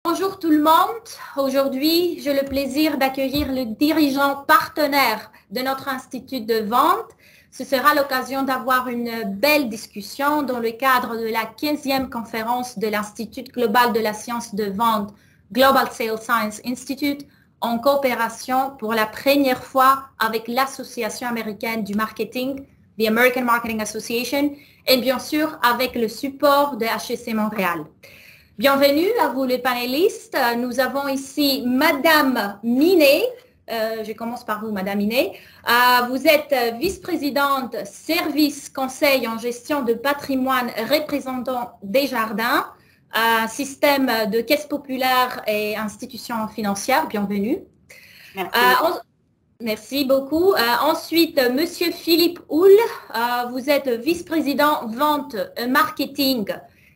Bonjour tout le monde. Aujourd'hui, j'ai le plaisir d'accueillir le dirigeant partenaire de notre institut de vente. Ce sera l'occasion d'avoir une belle discussion dans le cadre de la 15e conférence de l'Institut global de la science de vente, Global Sales Science Institute, en coopération pour la première fois avec l'Association américaine du marketing, the American Marketing Association, et bien sûr avec le support de HEC Montréal. Bienvenue à vous les panélistes. Nous avons ici Madame Minet. Je commence par vous, Madame Minet. Vous êtes vice-présidente service conseil en gestion de patrimoine représentant Desjardins, système de caisse populaire et institutions financières. Bienvenue. Merci. Merci beaucoup. Ensuite, Monsieur Philippe Houle, vous êtes vice-président vente marketing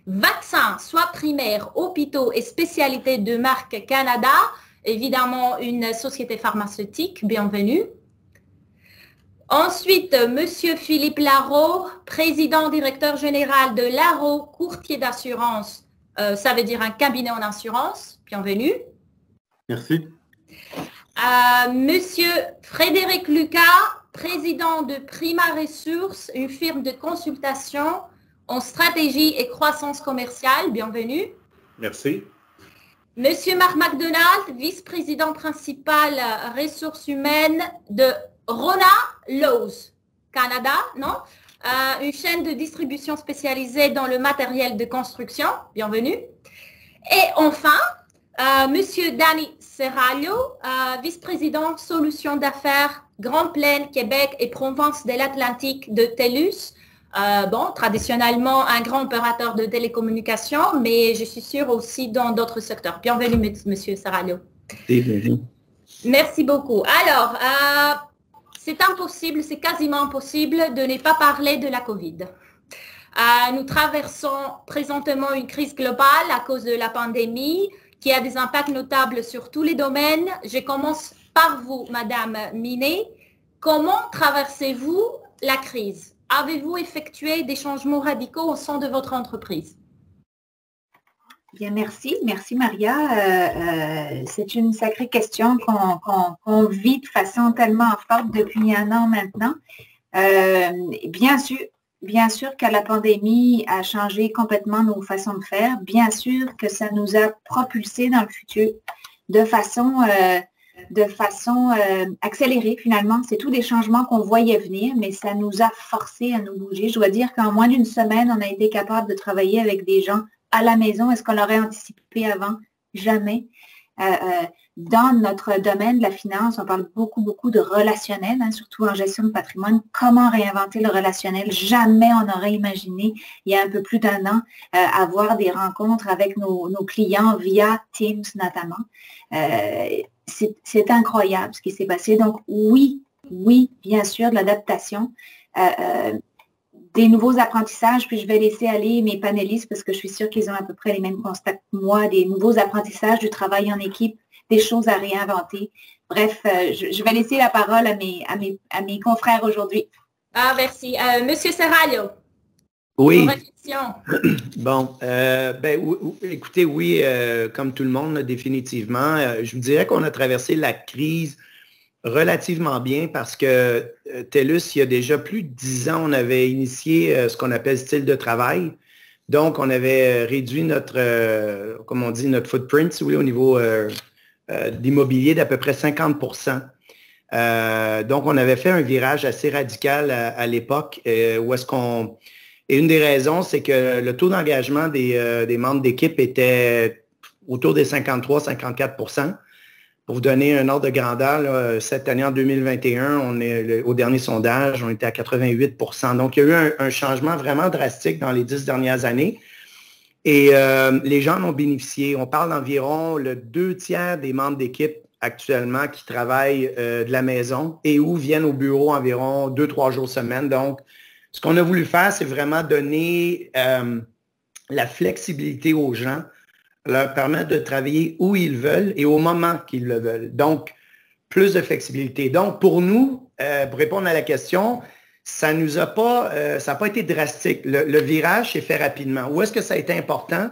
vaccins, soins primaires, hôpitaux et spécialités de marque Canada, évidemment une société pharmaceutique, bienvenue. Ensuite, Monsieur Philippe Larreau, président directeur général de Larreau Courtier d'assurance, ça veut dire un cabinet en assurance, bienvenue. Merci. Monsieur Frédéric Lucas, président de Prima Ressources, une firme de consultation en stratégie et croissance commerciale, bienvenue. Merci. Monsieur Marc McDonald, vice-président principal ressources humaines de Rona Lowe's, Canada, non? Une chaîne de distribution spécialisée dans le matériel de construction, bienvenue. Et enfin, Monsieur Danny Serralio, vice-président solutions d'affaires Grande Plaine, Québec et province de l'Atlantique de TELUS. Traditionnellement un grand opérateur de télécommunications, mais je suis sûre aussi dans d'autres secteurs. Bienvenue, Monsieur Serralio. Bienvenue. Merci beaucoup. Alors, c'est impossible, c'est quasiment impossible de ne pas parler de la COVID. Nous traversons présentement une crise globale à cause de la pandémie qui a des impacts notables sur tous les domaines. Je commence par vous, Madame Minet. Comment traversez-vous la crise? Avez-vous effectué des changements radicaux au sein de votre entreprise? Bien, merci. Merci, Maria. C'est une sacrée question qu'on vit de façon tellement forte depuis un an maintenant. Bien sûr que la pandémie a changé complètement nos façons de faire. Bien sûr que ça nous a propulsés dans le futur de façon accélérée finalement. C'est tous des changements qu'on voyait venir, mais ça nous a forcés à nous bouger. Je dois dire qu'en moins d'une semaine, on a été capable de travailler avec des gens à la maison. Est-ce qu'on l'aurait anticipé avant? Jamais. Dans notre domaine de la finance, on parle beaucoup de relationnel, surtout en gestion de patrimoine. Comment réinventer le relationnel? Jamais on n'aurait imaginé, il y a un peu plus d'un an, avoir des rencontres avec nos clients via Teams notamment. C'est incroyable ce qui s'est passé. Donc oui, bien sûr, de l'adaptation, des nouveaux apprentissages, puis je vais laisser aller mes panélistes parce que je suis sûre qu'ils ont à peu près les mêmes constats que moi, des nouveaux apprentissages, du travail en équipe, des choses à réinventer. Bref, je vais laisser la parole à mes confrères aujourd'hui. Merci. Monsieur Serralio. Oui. Bon, écoutez, oui, comme tout le monde, définitivement. Je vous dirais qu'on a traversé la crise relativement bien parce que TELUS, il y a déjà plus de 10 ans, on avait initié ce qu'on appelle style de travail. Donc, on avait réduit notre footprint, si vous voulez, au niveau d'immobilier d'à peu près 50%. Donc, on avait fait un virage assez radical à l'époque où est-ce qu'on... Et une des raisons, c'est que le taux d'engagement des membres d'équipe était autour des 53-54%. Pour vous donner un ordre de grandeur, là, cette année, en 2021, au dernier sondage, on était à 88%. Donc, il y a eu un changement vraiment drastique dans les 10 dernières années. Et les gens en ont bénéficié. On parle d'environ le 2/3 des membres d'équipe actuellement qui travaillent de la maison et ou viennent au bureau environ 2-3 jours semaine. Donc, ce qu'on a voulu faire, c'est vraiment donner la flexibilité aux gens, leur permettre de travailler où ils veulent et au moment qu'ils le veulent. Donc, plus de flexibilité. Donc, pour nous, pour répondre à la question, ça n'a pas été drastique. Le virage s'est fait rapidement. Où est-ce que ça a été important?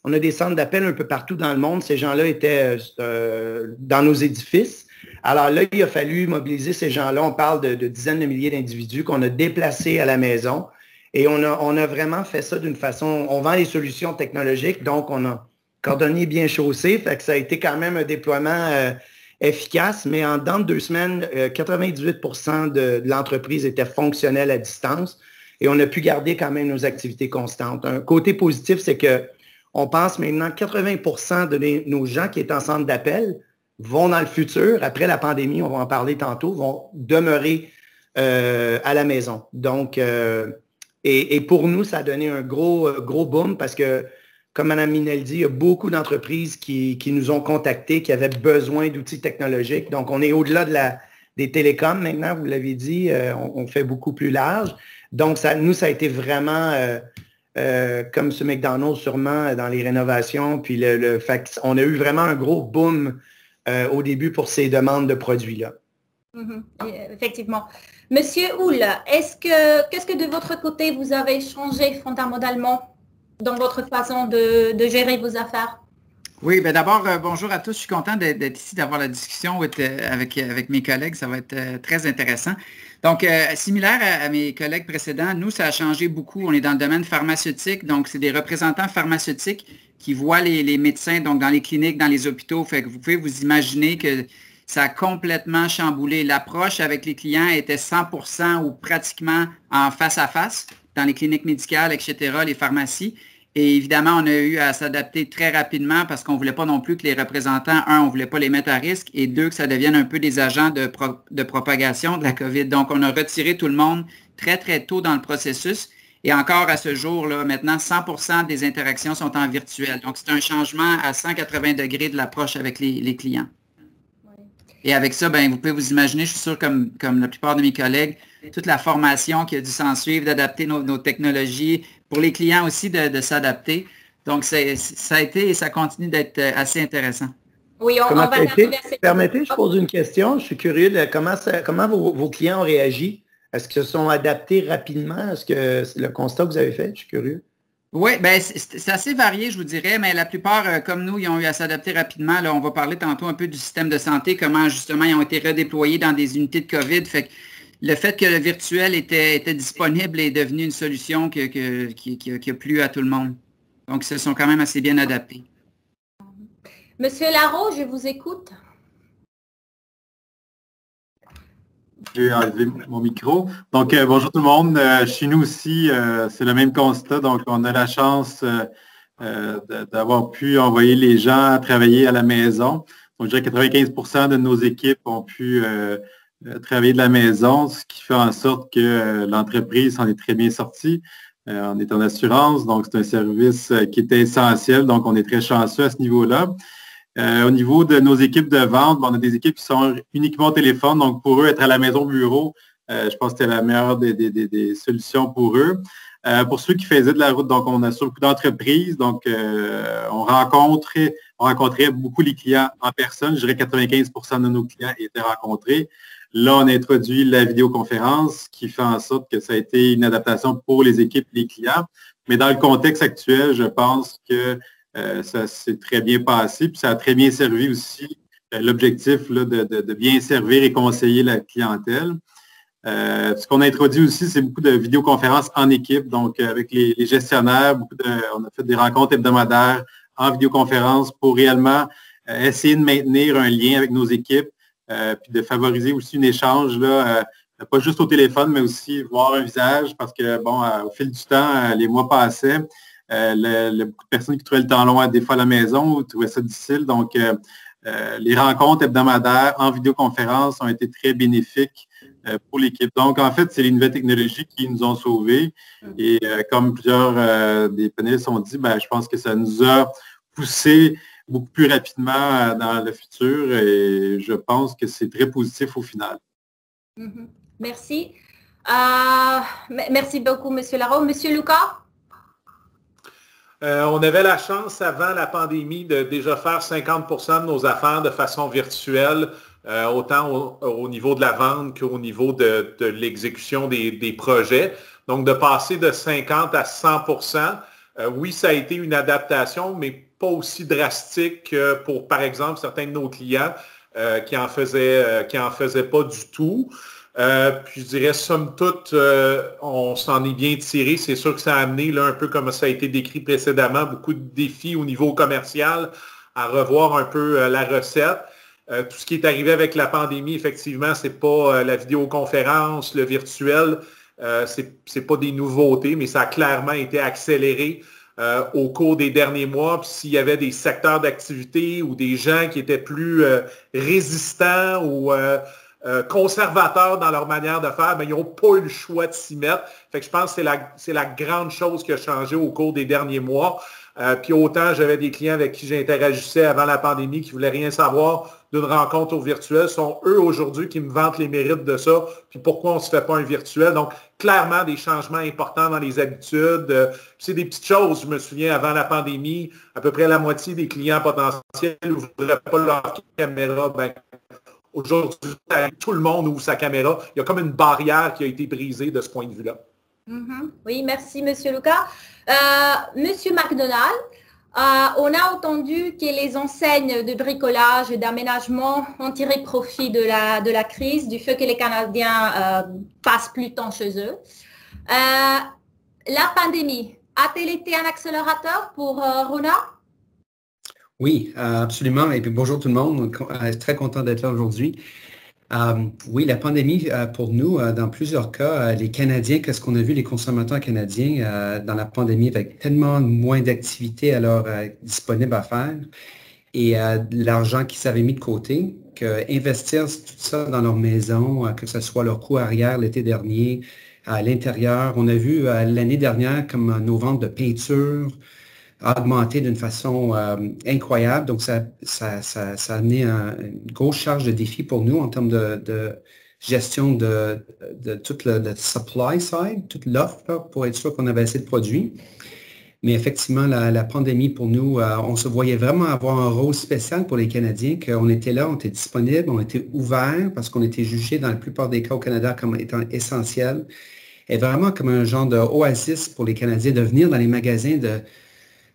On a des centres d'appel un peu partout dans le monde. Ces gens-là étaient dans nos édifices. Alors là, il a fallu mobiliser ces gens-là. On parle de dizaines de milliers d'individus qu'on a déplacés à la maison. Et on a vraiment fait ça d'une façon... On vend les solutions technologiques, donc on a cordonnier bien chaussé. Fait que ça a été quand même un déploiement efficace, mais en dedans de 2 semaines, 98% de l'entreprise était fonctionnelle à distance et on a pu garder quand même nos activités constantes. Un côté positif, c'est qu'on pense maintenant que 80% de nos gens qui étaient en centre d'appel vont dans le futur, après la pandémie, on va en parler tantôt, vont demeurer à la maison. Donc, et pour nous, ça a donné un gros boom parce que, comme Mme Minel dit, il y a beaucoup d'entreprises qui nous ont contactés, qui avaient besoin d'outils technologiques. Donc, on est au-delà des télécoms maintenant, vous l'avez dit, on fait beaucoup plus large. Donc, ça a été vraiment, comme ce McDonald's sûrement, dans les rénovations. Puis, on a eu vraiment un gros boom au début pour ces demandes de produits-là. Effectivement. Monsieur Houle, qu'est-ce que de votre côté, vous avez changé fondamentalement dans votre façon de gérer vos affaires? Oui, bien d'abord, bonjour à tous. Je suis content d'être ici, d'avoir la discussion avec mes collègues. Ça va être très intéressant. Donc, similaire à mes collègues précédents, nous, ça a changé beaucoup. On est dans le domaine pharmaceutique. Donc, c'est des représentants pharmaceutiques qui voient les médecins donc dans les cliniques, dans les hôpitaux. Fait que vous pouvez vous imaginer que ça a complètement chamboulé. L'approche avec les clients était 100% ou pratiquement en face à face dans les cliniques médicales, etc., les pharmacies. Et évidemment, on a eu à s'adapter très rapidement parce qu'on ne voulait pas non plus que les représentants, on ne voulait pas les mettre à risque, et 2, que ça devienne un peu des agents de propagation de la COVID. Donc, on a retiré tout le monde très, très tôt dans le processus. Et encore à ce jour, là, maintenant, 100% des interactions sont en virtuel. Donc, c'est un changement à 180 degrés de l'approche avec les clients. Et avec ça, ben, vous pouvez vous imaginer, je suis sûr, comme la plupart de mes collègues, toute la formation qui a dû s'en suivre, d'adapter nos technologies, pour les clients aussi de s'adapter. Donc, ça a été et ça continue d'être assez intéressant. Oui, on va Permettez, je pose une question. Je suis curieux de comment vos clients ont réagi. Est-ce qu'ils se sont adaptés rapidement? Est-ce que c'est le constat que vous avez fait? Je suis curieux. Oui, bien, c'est assez varié, je vous dirais, mais la plupart, comme nous, ils ont eu à s'adapter rapidement. Là, on va parler tantôt un peu du système de santé, comment justement ils ont été redéployés dans des unités de COVID. Fait que le fait que le virtuel était disponible est devenu une solution qui a plu à tout le monde. Donc, ils se sont quand même assez bien adaptés. Monsieur Larreau, je vous écoute. J'ai enlevé mon micro. Donc, bonjour tout le monde. Chez nous aussi, c'est le même constat. Donc, on a la chance d'avoir pu envoyer les gens travailler à la maison. Donc, je dirais que 95% de nos équipes ont pu travailler de la maison, ce qui fait en sorte que l'entreprise en est très bien sortie. On est en assurance, donc c'est un service qui était essentiel. Donc, on est très chanceux à ce niveau-là. Au niveau de nos équipes de vente, on a des équipes qui sont uniquement au téléphone. Donc, pour eux, être à la maison au bureau, je pense que c'était la meilleure des solutions pour eux. Pour ceux qui faisaient de la route, donc on a sur beaucoup d'entreprises. Donc, on rencontrait beaucoup les clients en personne. Je dirais 95% de nos clients étaient rencontrés. Là, on a introduit la vidéoconférence qui fait en sorte que ça a été une adaptation pour les équipes et les clients. Mais dans le contexte actuel, je pense que ça s'est très bien passé, puis ça a très bien servi aussi l'objectif de bien servir et conseiller la clientèle. Ce qu'on a introduit aussi, c'est beaucoup de vidéoconférences en équipe, donc avec les gestionnaires, on a fait des rencontres hebdomadaires en vidéoconférence pour réellement essayer de maintenir un lien avec nos équipes, puis de favoriser aussi un échange, pas juste au téléphone, mais aussi voir un visage, parce que, bon, au fil du temps, les mois passaient. Beaucoup de personnes qui trouvaient le temps long des fois à la maison ou trouvaient ça difficile. Donc, les rencontres hebdomadaires en vidéoconférence ont été très bénéfiques pour l'équipe. Donc, en fait, c'est les nouvelles technologies qui nous ont sauvés. Et comme plusieurs des panélistes ont dit, je pense que ça nous a poussé beaucoup plus rapidement dans le futur et je pense que c'est très positif au final. Merci. Merci beaucoup, M. Larreau. M. Lucas? On avait la chance avant la pandémie de déjà faire 50% de nos affaires de façon virtuelle, autant au niveau de la vente qu'au niveau de l'exécution des projets. Donc, de passer de 50 à 100%, Oui, ça a été une adaptation, mais pas aussi drastique que pour, par exemple, certains de nos clients qui en faisaient pas du tout. Puis je dirais, somme toute, on s'en est bien tiré. C'est sûr que ça a amené, là, un peu comme ça a été décrit précédemment, beaucoup de défis au niveau commercial à revoir un peu la recette. Tout ce qui est arrivé avec la pandémie, effectivement, c'est pas la vidéoconférence, le virtuel, c'est pas des nouveautés, mais ça a clairement été accéléré au cours des derniers mois. Puis s'il y avait des secteurs d'activité ou des gens qui étaient plus résistants ou conservateurs dans leur manière de faire, mais ils n'ont pas eu le choix de s'y mettre. Fait que je pense que c'est la grande chose qui a changé au cours des derniers mois. Puis autant j'avais des clients avec qui j'interagissais avant la pandémie qui ne voulaient rien savoir d'une rencontre au virtuel, sont eux aujourd'hui qui me vantent les mérites de ça, puis pourquoi on ne se fait pas un virtuel. Donc, clairement, des changements importants dans les habitudes. C'est des petites choses. Je me souviens, avant la pandémie, à peu près la moitié des clients potentiels n'ouvraient pas leur caméra. Ben, aujourd'hui, tout le monde ouvre sa caméra. Il y a comme une barrière qui a été brisée de ce point de vue-là. Oui, merci, M. Lucas. M. McDonald, on a entendu que les enseignes de bricolage et d'aménagement ont tiré profit de la crise, du fait que les Canadiens passent plus de temps chez eux. La pandémie a-t-elle été un accélérateur pour Rona? Oui, absolument. Et puis bonjour tout le monde. Très content d'être là aujourd'hui. Oui, la pandémie, pour nous, dans plusieurs cas, les Canadiens, qu'est-ce qu'on a vu, les consommateurs canadiens dans la pandémie avec tellement moins d'activités alors disponibles à faire et l'argent qu'ils avaient mis de côté, qu'investir tout ça dans leur maison, que ce soit leur coût arrière l'été dernier, à l'intérieur. On a vu l'année dernière comme nos ventes de peinture a augmenté d'une façon incroyable. Donc, ça a amené une grosse charge de défi pour nous en termes de gestion de toute le supply side, toute l'offre, pour être sûr qu'on avait assez de produits. Mais effectivement, la pandémie, pour nous, on se voyait vraiment avoir un rôle spécial pour les Canadiens, qu'on était là, on était disponible, on était ouvert parce qu'on était jugé dans la plupart des cas au Canada comme étant essentiel. Et vraiment comme un genre d'oasis pour les Canadiens de venir dans les magasins,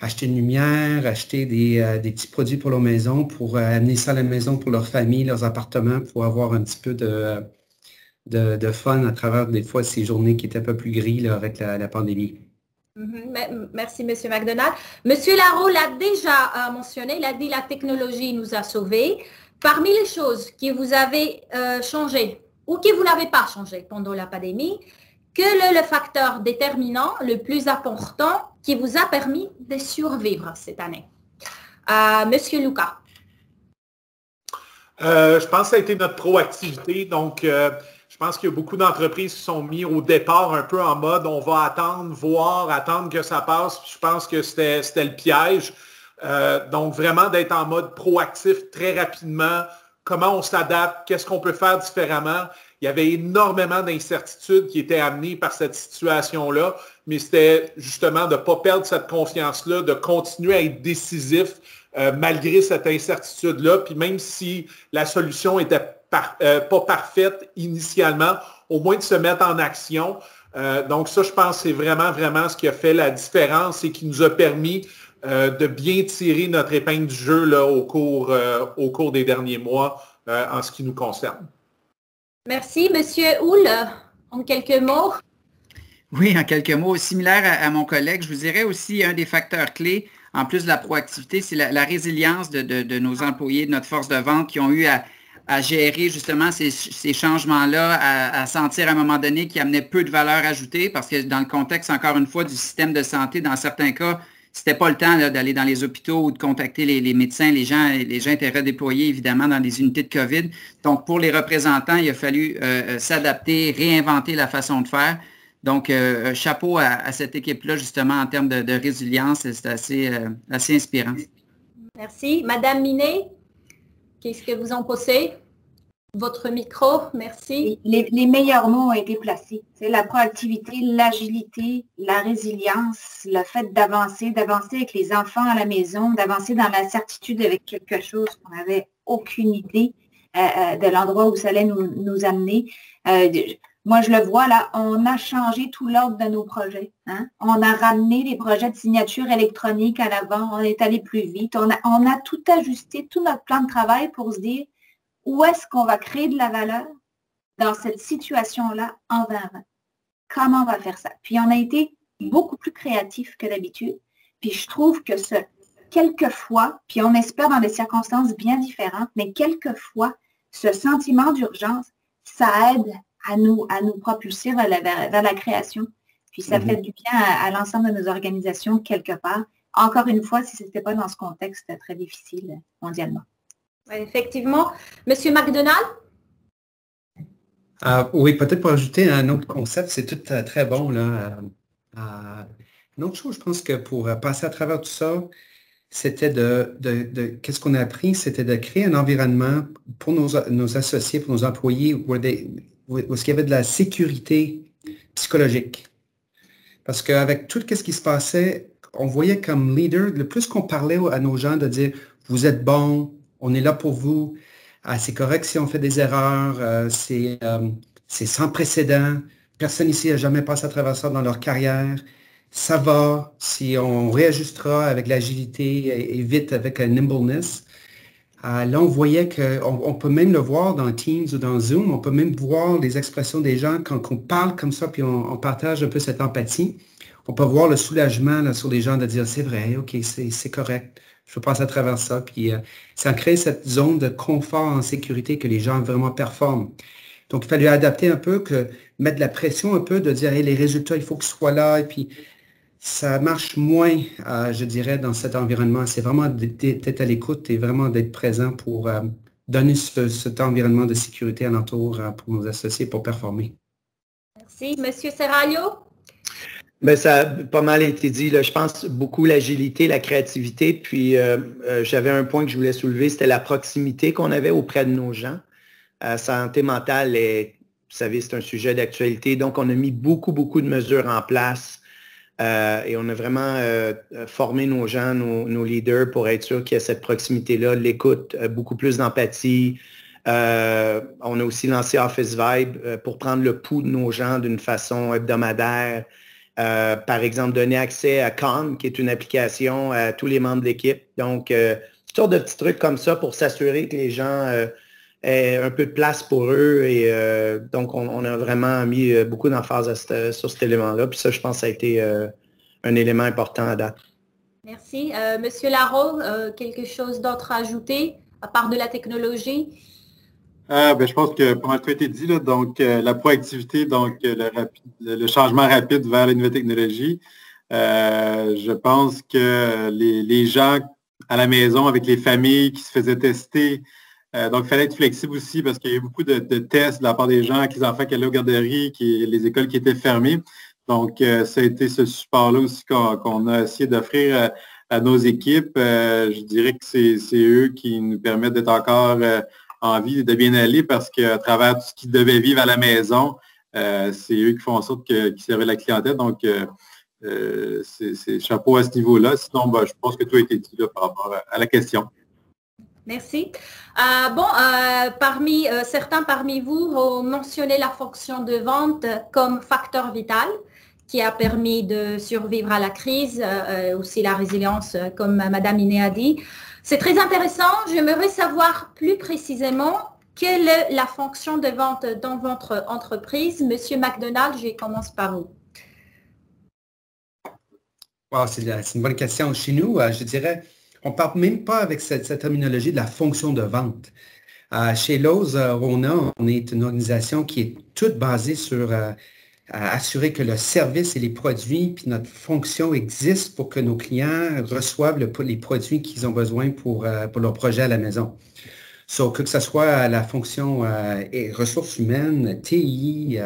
acheter une lumière, acheter des petits produits pour leur maison, pour amener ça à la maison pour leur famille, leurs appartements, pour avoir un petit peu de fun à travers des fois ces journées qui étaient un peu plus grises là, avec la pandémie. Merci, M. McDonald. M. Larreau l'a déjà mentionné, il a dit la technologie nous a sauvés. Parmi les choses que vous avez changées ou que vous n'avez pas changées pendant la pandémie, quel est le facteur déterminant le plus important qui vous a permis de survivre cette année? Monsieur Lucas. Je pense que ça a été notre proactivité. Donc, je pense qu'il y a beaucoup d'entreprises qui sont mis au départ un peu en mode on va attendre que ça passe. Puis je pense que c'était le piège. Donc, vraiment d'être en mode proactif très rapidement. Comment on s'adapte? Qu'est-ce qu'on peut faire différemment? Il y avait énormément d'incertitudes qui étaient amenées par cette situation-là, mais c'était justement de ne pas perdre cette confiance-là, de continuer à être décisif malgré cette incertitude-là. Puis même si la solution n'était pas parfaite initialement, au moins de se mettre en action. Donc ça, je pense que c'est vraiment, vraiment ce qui a fait la différence et qui nous a permis de bien tirer notre épingle du jeu là, au cours des derniers mois en ce qui nous concerne. Merci. Monsieur Houle, en quelques mots. Oui, en quelques mots. Similaire à mon collègue, je vous dirais aussi un des facteurs clés, en plus de la proactivité, c'est la résilience de nos employés, de notre force de vente qui ont eu à gérer justement ces changements-là, à sentir à un moment donné qu'ils amenaient peu de valeur ajoutée parce que dans le contexte, encore une fois, du système de santé, dans certains cas, c'était pas le temps d'aller dans les hôpitaux ou de contacter les médecins. Les gens étaient redéployés, évidemment, dans des unités de COVID. Donc, pour les représentants, il a fallu s'adapter, réinventer la façon de faire. Donc, chapeau à cette équipe-là, justement, en termes de résilience. C'est assez inspirant. Merci. Madame Minet, qu'est-ce que vous en pensez? Votre micro, merci. Les meilleurs mots ont été placés. C'est la proactivité, l'agilité, la résilience, le fait d'avancer avec les enfants à la maison, d'avancer dans la certitude avec quelque chose qu'on n'avait aucune idée de l'endroit où ça allait nous amener. Moi, je le vois là, on a changé tout l'ordre de nos projets. Hein? On a ramené les projets de signature électronique à l'avant, on est allé plus vite, on a tout ajusté, tout notre plan de travail pour se dire où est-ce qu'on va créer de la valeur dans cette situation-là en 2020. Comment on va faire ça? Puis on a été beaucoup plus créatifs que d'habitude. Puis je trouve que quelquefois, puis on espère dans des circonstances bien différentes, mais quelquefois, ce sentiment d'urgence, ça aide à nous propulser vers la création. Puis ça fait du bien à l'ensemble de nos organisations quelque part. Encore une fois, si ce n'était pas dans ce contexte très difficile mondialement. Effectivement. Monsieur McDonald? Oui, peut-être pour ajouter un autre concept, c'est tout très bon, là. Une autre chose, je pense que pour passer à travers tout ça, c'était qu'est-ce qu'on a appris, c'était de créer un environnement pour nos associés, pour nos employés, où il y avait de la sécurité psychologique. Parce qu'avec tout ce qui se passait, on voyait comme leader, le plus qu'on parlait à nos gens de dire, vous êtes bons, on est là pour vous, c'est correct si on fait des erreurs, c'est sans précédent, personne ici n'a jamais passé à travers ça dans leur carrière. Ça va, si on réajustera avec l'agilité et vite avec un nimbleness. Là, on voyait qu'on peut même le voir dans Teams ou dans Zoom, on peut même voir les expressions des gens quand on parle comme ça, puis on partage un peu cette empathie. On peut voir le soulagement là, sur les gens de dire, c'est vrai, OK, c'est correct, je peux passer à travers ça. Puis ça crée cette zone de confort en sécurité que les gens vraiment performent. Donc, il fallait adapter un peu, mettre de la pression un peu, de dire, hey, les résultats, il faut qu'ils soient là, et puis ça marche moins, je dirais, dans cet environnement. C'est vraiment d'être à l'écoute et vraiment d'être présent pour donner cet environnement de sécurité alentour pour nos associés pour performer. Merci. Monsieur Serraglio? Bien, ça a pas mal été dit. Là. Je pense beaucoup l'agilité, la créativité. Puis, j'avais un point que je voulais soulever, c'était la proximité qu'on avait auprès de nos gens. Santé mentale, vous savez, c'est un sujet d'actualité. Donc, on a mis beaucoup de mesures en place. Et on a vraiment formé nos gens, nos leaders pour être sûr qu'il y a cette proximité-là, l'écoute, beaucoup plus d'empathie. On a aussi lancé Office Vibe pour prendre le pouls de nos gens d'une façon hebdomadaire. Par exemple, donner accès à Calm, qui est une application à tous les membres de l'équipe. Donc, toutes sortes de petits trucs comme ça pour s'assurer que les gens aient un peu de place pour eux. Et donc, on a vraiment mis beaucoup d'emphase sur cet élément-là. Puis ça, je pense que ça a été un élément important à date. Merci. Monsieur Larreau, quelque chose d'autre à ajouter, à part de la technologie? Je pense que pas mal tout a été dit. Là. Donc, la proactivité, donc le changement rapide vers les nouvelles technologies. Je pense que les gens à la maison, avec les familles qui se faisaient tester, donc, il fallait être flexible aussi parce qu'il y a eu beaucoup de tests de la part des gens avec les enfants qui allaient aux garderies, les écoles qui étaient fermées. Donc, ça a été ce support-là aussi qu'on a essayé d'offrir à nos équipes. Je dirais que c'est eux qui nous permettent d'être encore en vie et de bien aller parce qu'à travers tout ce qu'ils devaient vivre à la maison, c'est eux qui font en sorte qu'ils servaient la clientèle. Donc, c'est chapeau à ce niveau-là. Sinon, je pense que tout a été dit là, par rapport à la question. Merci. Certains parmi vous ont mentionné la fonction de vente comme facteur vital qui a permis de survivre à la crise, aussi la résilience, comme Madame Iné a dit. C'est très intéressant. J'aimerais savoir plus précisément quelle est la fonction de vente dans votre entreprise. Monsieur McDonald, je commence par vous. Wow, c'est une bonne question. Chez nous, je dirais, on ne parle même pas avec cette terminologie de la fonction de vente. Chez Lowe's, on est une organisation qui est toute basée sur assurer que le service et les produits, puis notre fonction existent pour que nos clients reçoivent les produits qu'ils ont besoin pour leur projet à la maison. Que ce soit la fonction ressources humaines, TI,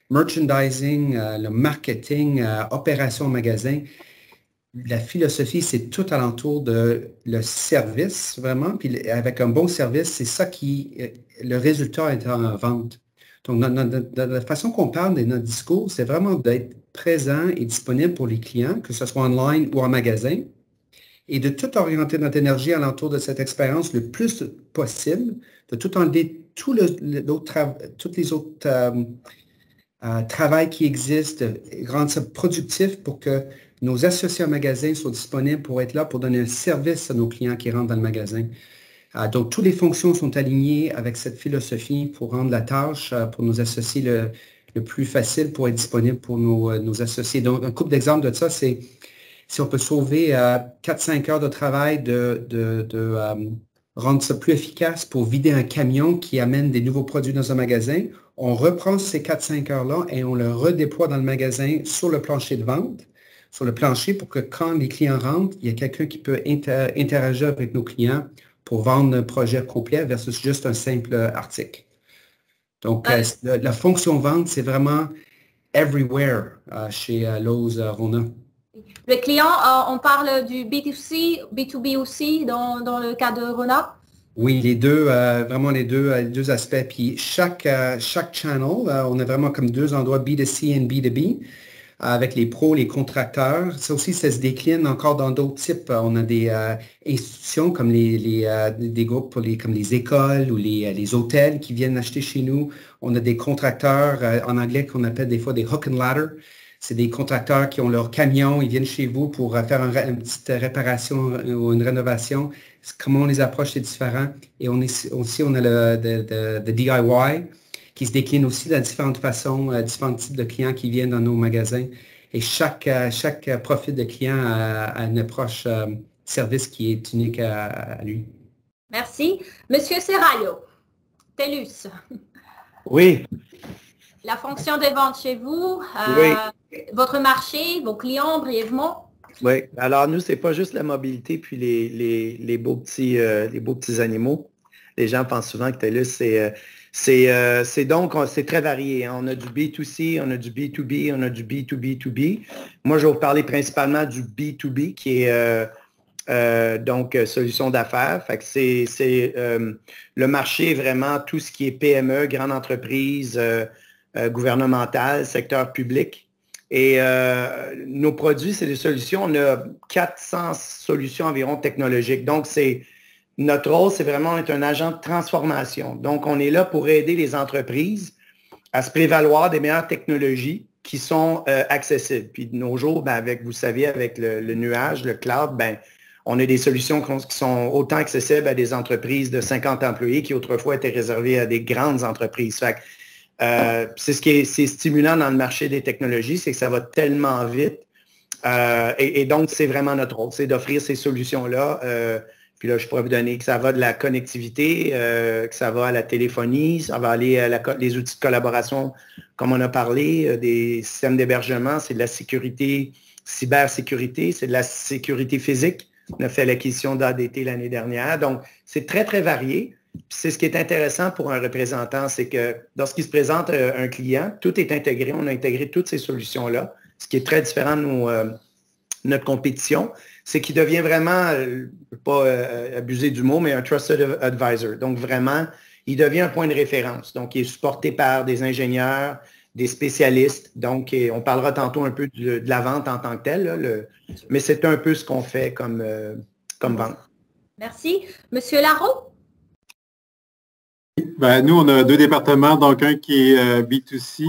merchandising, le marketing, opération magasin, la philosophie, c'est tout alentour de le service, vraiment. Puis avec un bon service, c'est ça le résultat est en vente. Donc, dans la façon qu'on parle de notre discours, c'est vraiment d'être présent et disponible pour les clients, que ce soit online ou en magasin, et de tout orienter notre énergie alentour de cette expérience le plus possible, de tout enlever toutes les autres travail qui existe, rendre ça productif pour que nos associés en magasin soient disponibles pour être là, pour donner un service à nos clients qui rentrent dans le magasin. Donc, toutes les fonctions sont alignées avec cette philosophie pour rendre la tâche pour nos associés le plus facile pour être disponible pour nos associés. Donc, un couple d'exemples de ça, c'est si on peut sauver 4-5 heures de travail rendre ça plus efficace pour vider un camion qui amène des nouveaux produits dans un magasin, on reprend ces 4-5 heures-là et on le redéploie dans le magasin sur le plancher de vente, sur le plancher pour que quand les clients rentrent, il y a quelqu'un qui peut interagir avec nos clients pour vendre un projet complet versus juste un simple article. Donc, la fonction vente, c'est vraiment everywhere chez Lowe's Rona. Le client, on parle du B2C, B2B aussi dans le cas de Rona? Oui, les deux, vraiment les deux aspects. Puis chaque channel, on a vraiment comme deux endroits B2C et B2B, avec les pros, les contracteurs. Ça aussi, ça se décline encore dans d'autres types. On a des institutions comme des groupes comme les écoles ou les hôtels qui viennent acheter chez nous. On a des contracteurs en anglais qu'on appelle des fois des hook and ladder. C'est des contracteurs qui ont leur camion, ils viennent chez vous pour faire une petite réparation ou une rénovation. Comment on les approche, c'est différent. Et on a le DIY qui se décline aussi de différentes façons, différents types de clients qui viennent dans nos magasins. Et chaque profil de client a une approche service qui est unique à lui. Merci. Monsieur Serrallo, TELUS. Oui. La fonction de vente chez vous, oui. Votre marché, vos clients, brièvement. Oui. Alors, nous, c'est pas juste la mobilité puis les beaux petits animaux. Les gens pensent souvent que TELUS, c'est très varié. Hein. On a du B2C, on a du B2B, on a du B2B2B. Moi, je vais vous parler principalement du B2B, qui est solution d'affaires. Fait que c'est le marché vraiment tout ce qui est PME, grande entreprise, gouvernementale, secteur public. Et nos produits, c'est des solutions. On a 400 solutions environ technologiques. Donc, notre rôle, c'est vraiment être un agent de transformation. Donc, on est là pour aider les entreprises à se prévaloir des meilleures technologies qui sont accessibles. Puis de nos jours, avec le nuage, le cloud, on a des solutions qui sont autant accessibles à des entreprises de 50 employés qui autrefois étaient réservées à des grandes entreprises. Fait que, c'est ce qui est stimulant dans le marché des technologies, c'est que ça va tellement vite. Et donc, c'est vraiment notre rôle, c'est d'offrir ces solutions-là. Puis là, je pourrais vous donner que ça va de la connectivité, que ça va à la téléphonie, ça va aller à les outils de collaboration, comme on a parlé, des systèmes d'hébergement, c'est de la sécurité, cybersécurité, c'est de la sécurité physique. On a fait l'acquisition d'ADT l'année dernière. Donc, c'est très, très varié. Puis c'est ce qui est intéressant pour un représentant, c'est que lorsqu'il se présente un client, tout est intégré. On a intégré toutes ces solutions-là, ce qui est très différent de notre compétition. C'est qu'il devient vraiment, je ne veux pas abuser du mot, mais un trusted advisor. Donc, vraiment, il devient un point de référence. Donc, il est supporté par des ingénieurs, des spécialistes. Donc, on parlera tantôt un peu de la vente en tant que telle, mais c'est un peu ce qu'on fait comme vente. Merci. Monsieur Larreau? Nous, on a deux départements, donc un qui est B2C,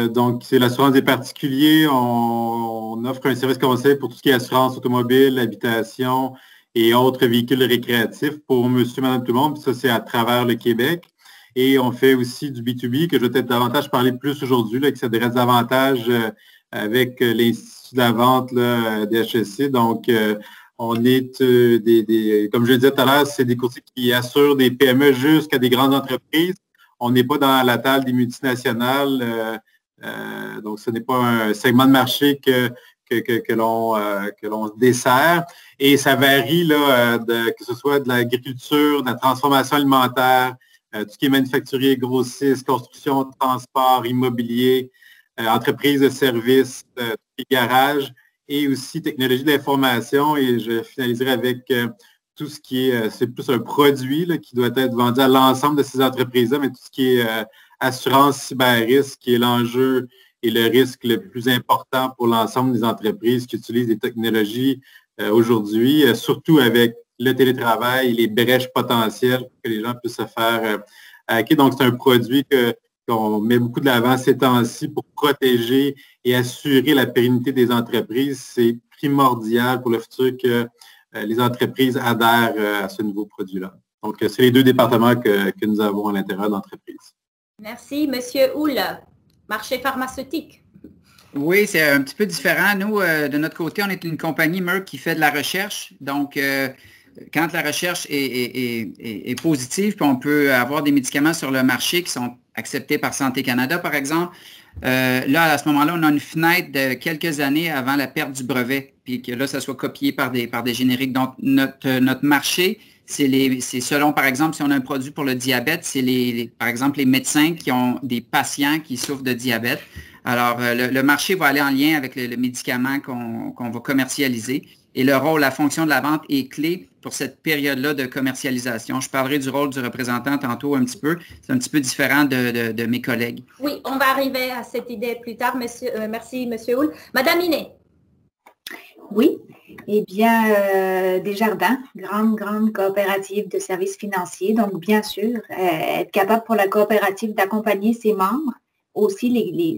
donc c'est l'assurance des particuliers. On offre un service conseil pour tout ce qui est assurance automobile, habitation et autres véhicules récréatifs pour monsieur, madame, tout le monde. Puis ça, c'est à travers le Québec. Et on fait aussi du B2B, que je vais peut-être davantage parler plus aujourd'hui, qui s'adresse davantage avec l'Institut de la vente DHSC. Donc, on est comme je le disais tout à l'heure, c'est des courtiers qui assurent des PME jusqu'à des grandes entreprises. On n'est pas dans la table des multinationales. Donc, ce n'est pas un segment de marché que l'on dessert. Et ça varie, que ce soit de l'agriculture, de la transformation alimentaire, tout ce qui est manufacturier, grossiste, construction, transport, immobilier, entreprise de services, garages. Et aussi technologie de l'information. Et je finaliserai avec tout ce qui est, c'est plus un produit qui doit être vendu à l'ensemble de ces entreprises-là, mais tout ce qui est assurance cyber-risque, qui est l'enjeu et le risque le plus important pour l'ensemble des entreprises qui utilisent des technologies aujourd'hui, surtout avec le télétravail et les brèches potentielles que les gens puissent se faire hacker. Donc, c'est un produit que qu'on met beaucoup de l'avant ces temps-ci pour protéger et assurer la pérennité des entreprises. C'est primordial pour le futur que les entreprises adhèrent à ce nouveau produit-là. Donc, c'est les deux départements que nous avons à l'intérieur d'entreprise. Merci. Monsieur Houle, marché pharmaceutique. Oui, c'est un petit peu différent. Nous, de notre côté, on est une compagnie Merck qui fait de la recherche. Donc, quand la recherche est positive, puis on peut avoir des médicaments sur le marché qui sont acceptés par Santé Canada, par exemple, là, à ce moment-là, on a une fenêtre de quelques années avant la perte du brevet, puis que là, ça soit copié par des génériques. Donc, notre marché, c'est selon, par exemple, si on a un produit pour le diabète, c'est par exemple, les médecins qui ont des patients qui souffrent de diabète. Alors, le marché va aller en lien avec le médicament qu'on va commercialiser. Et le rôle, la fonction de la vente est clé pour cette période-là de commercialisation. Je parlerai du rôle du représentant tantôt un petit peu. C'est un petit peu différent de mes collègues. Oui, on va arriver à cette idée plus tard. Merci, Monsieur Houle. Madame Iné. Oui, eh bien, Desjardins, grande coopérative de services financiers. Donc, bien sûr, être capable pour la coopérative d'accompagner ses membres, aussi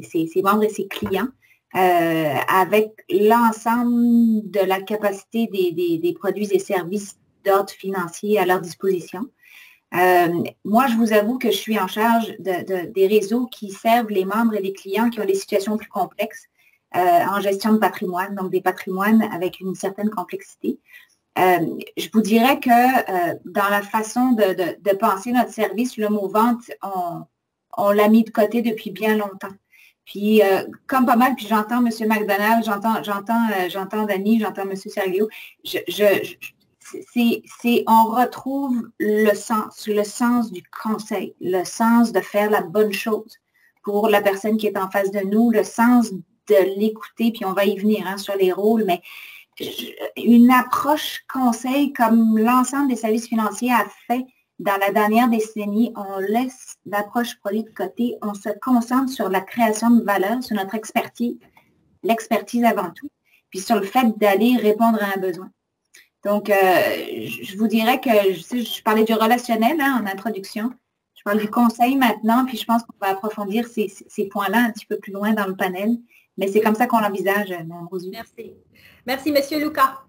ses membres et ses clients, avec l'ensemble de la capacité des produits et services d'ordre financier à leur disposition. Moi, je vous avoue que je suis en charge des réseaux qui servent les membres et les clients qui ont des situations plus complexes en gestion de patrimoine, donc des patrimoines avec une certaine complexité. Je vous dirais que dans la façon de penser notre service, le mot vente, on l'a mis de côté depuis bien longtemps. Puis, comme pas mal, puis j'entends M. McDonald, j'entends Danny, j'entends M. Sergio, on retrouve le sens du conseil, le sens de faire la bonne chose pour la personne qui est en face de nous, le sens de l'écouter, puis on va y venir sur les rôles, mais une approche conseil comme l'ensemble des services financiers a fait dans la dernière décennie, on laisse l'approche produit de côté, on se concentre sur la création de valeur, sur notre expertise, l'expertise avant tout, puis sur le fait d'aller répondre à un besoin. Donc, je vous dirais que, je parlais du relationnel en introduction, je parle du conseil maintenant, puis je pense qu'on va approfondir ces points-là un petit peu plus loin dans le panel, mais c'est comme ça qu'on l'envisage, Mme Rosu. Merci. Merci, M. Lucas.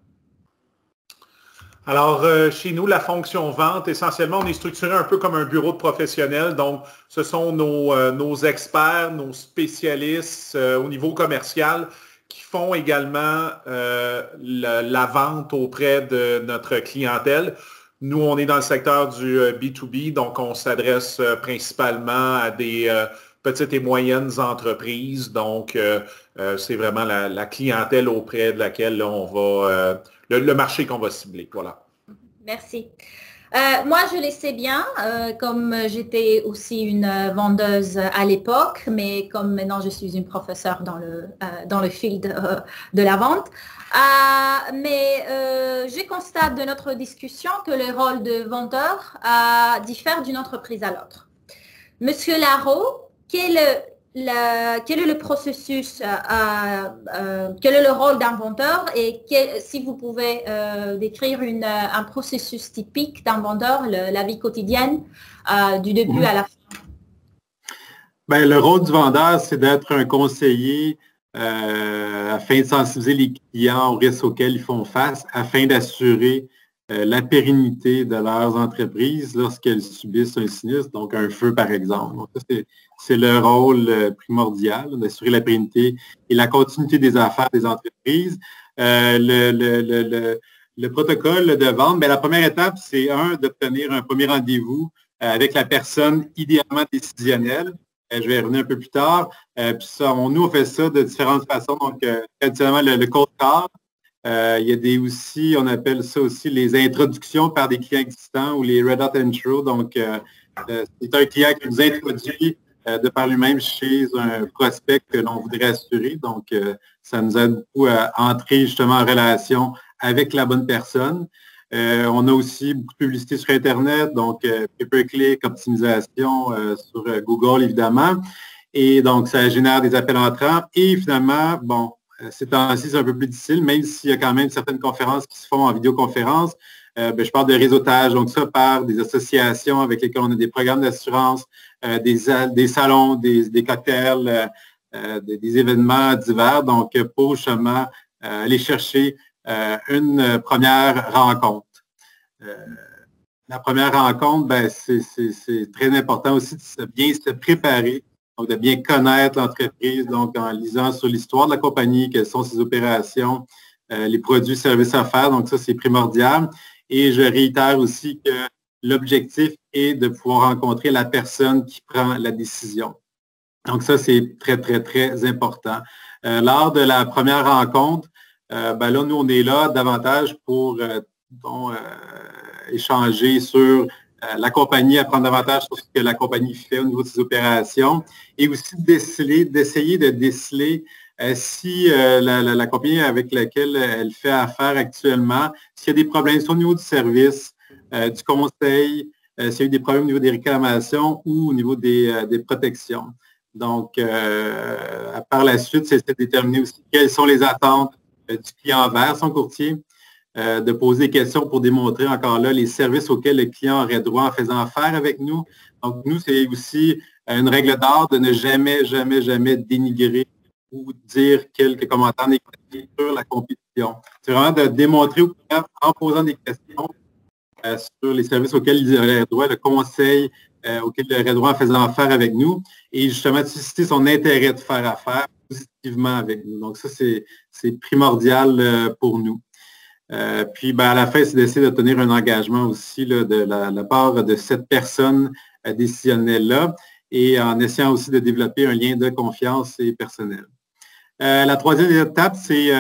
Alors, chez nous, la fonction vente, essentiellement, on est structuré un peu comme un bureau de professionnels. Donc, ce sont nos experts, nos spécialistes au niveau commercial qui font également la vente auprès de notre clientèle. Nous, on est dans le secteur du B2B, donc on s'adresse principalement à des petites et moyennes entreprises. Donc, c'est vraiment la clientèle auprès de laquelle là, on va... le marché qu'on va cibler, voilà. Merci. Moi, je le sais bien, comme j'étais aussi une vendeuse à l'époque, mais comme maintenant je suis une professeure dans le field de la vente. Mais je constate de notre discussion que le rôle de vendeur diffère d'une entreprise à l'autre. Monsieur Larreau, quel est le processus, quel est le rôle d'un vendeur et si vous pouvez décrire un processus typique d'un vendeur, la vie quotidienne du début à la fin? Bien, le rôle du vendeur, c'est d'être un conseiller afin de sensibiliser les clients aux risques auxquels ils font face, afin d'assurer la pérennité de leurs entreprises lorsqu'elles subissent un sinistre, donc un feu par exemple. Donc, c'est le rôle primordial d'assurer la pérennité et la continuité des affaires des entreprises. Le protocole de vente, bien, la première étape, c'est d'obtenir un premier rendez-vous avec la personne idéalement décisionnelle. Je vais y revenir un peu plus tard. Puis ça, nous, on fait ça de différentes façons. Donc, traditionnellement, le cold call. Il y a aussi, on appelle ça aussi les introductions par des clients existants ou les Red Hot Intro. Donc, c'est un client qui nous introduit de par lui-même chez un prospect que l'on voudrait assurer. Donc, ça nous aide beaucoup à entrer justement en relation avec la bonne personne. On a aussi beaucoup de publicité sur Internet, donc pay-per-click, optimisation sur Google, évidemment. Et donc, ça génère des appels entrants. Et finalement, bon, ces temps-ci, c'est un peu plus difficile, même s'il y a quand même certaines conférences qui se font en vidéoconférence. je parle de réseautage, donc ça par des associations avec lesquelles on a des programmes d'assurance, des salons, des cocktails, des événements divers, donc pour justement aller chercher une première rencontre. La première rencontre, c'est très important aussi de bien se préparer, donc de bien connaître l'entreprise, donc en lisant sur l'histoire de la compagnie, quelles sont ses opérations, les produits, services à faire, donc ça c'est primordial. Et je réitère aussi que l'objectif est de pouvoir rencontrer la personne qui prend la décision. Donc ça c'est très, très, très important. Lors de la première rencontre, là, nous, on est là davantage pour échanger sur la compagnie, apprendre davantage sur ce que la compagnie fait au niveau de ses opérations et aussi d'essayer de déceler si la compagnie avec laquelle elle fait affaire actuellement, s'il y a des problèmes soit au niveau du service, du conseil, s'il y a eu des problèmes au niveau des réclamations ou au niveau des protections. Donc, par la suite, c'est de déterminer aussi quelles sont les attentes du client vers son courtier, de poser des questions pour démontrer encore là les services auxquels le client aurait droit en faisant affaire avec nous. Donc, nous, c'est aussi une règle d'or de ne jamais, jamais, jamais dénigrer ou dire quelques commentaires négatifs sur la compétition. C'est vraiment de démontrer au client en posant des questions sur les services auxquels il aurait droit, le conseil auquel il aurait droit en faisant affaire avec nous et justement de susciter son intérêt de faire affaire positivement avec nous. Donc, ça, c'est primordial pour nous. Puis, à la fin, c'est d'essayer d'obtenir un engagement aussi là, de la part de cette personne décisionnelle-là et en essayant aussi de développer un lien de confiance et personnel. La troisième étape, c'est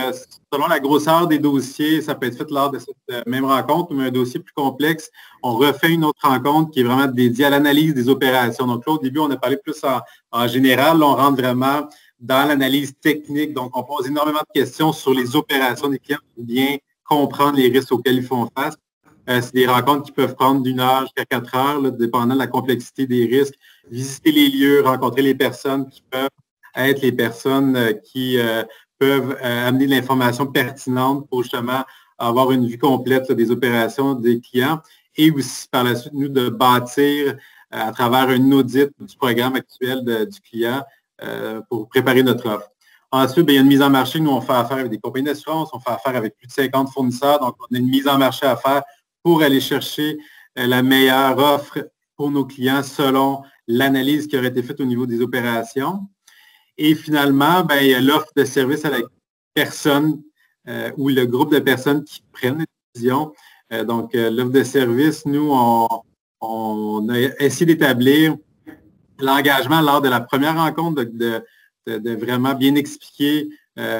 selon la grosseur des dossiers, ça peut être fait lors de cette même rencontre, mais un dossier plus complexe, on refait une autre rencontre qui est vraiment dédiée à l'analyse des opérations. Donc là, au début, on a parlé plus en général, là, on rentre vraiment dans l'analyse technique. Donc, on pose énormément de questions sur les opérations des clients pour bien comprendre les risques auxquels ils font face. C'est des rencontres qui peuvent prendre d'1 heure jusqu'à 4 heures, là, dépendant de la complexité des risques. Visiter les lieux, rencontrer les personnes qui peuvent être les personnes qui peuvent amener de l'information pertinente pour justement avoir une vue complète là, des opérations des clients et aussi par la suite, nous, de bâtir à travers un audit du programme actuel du client pour préparer notre offre. Ensuite, il y a une mise en marché. Nous, on fait affaire avec des compagnies d'assurance, on fait affaire avec plus de 50 fournisseurs. Donc, on a une mise en marché à faire pour aller chercher la meilleure offre pour nos clients selon l'analyse qui aurait été faite au niveau des opérations. Et finalement, il y a l'offre de service à la personne ou le groupe de personnes qui prennent les décisions. Donc, l'offre de service, nous, on a essayé d'établir l'engagement lors de la première rencontre de vraiment bien expliquer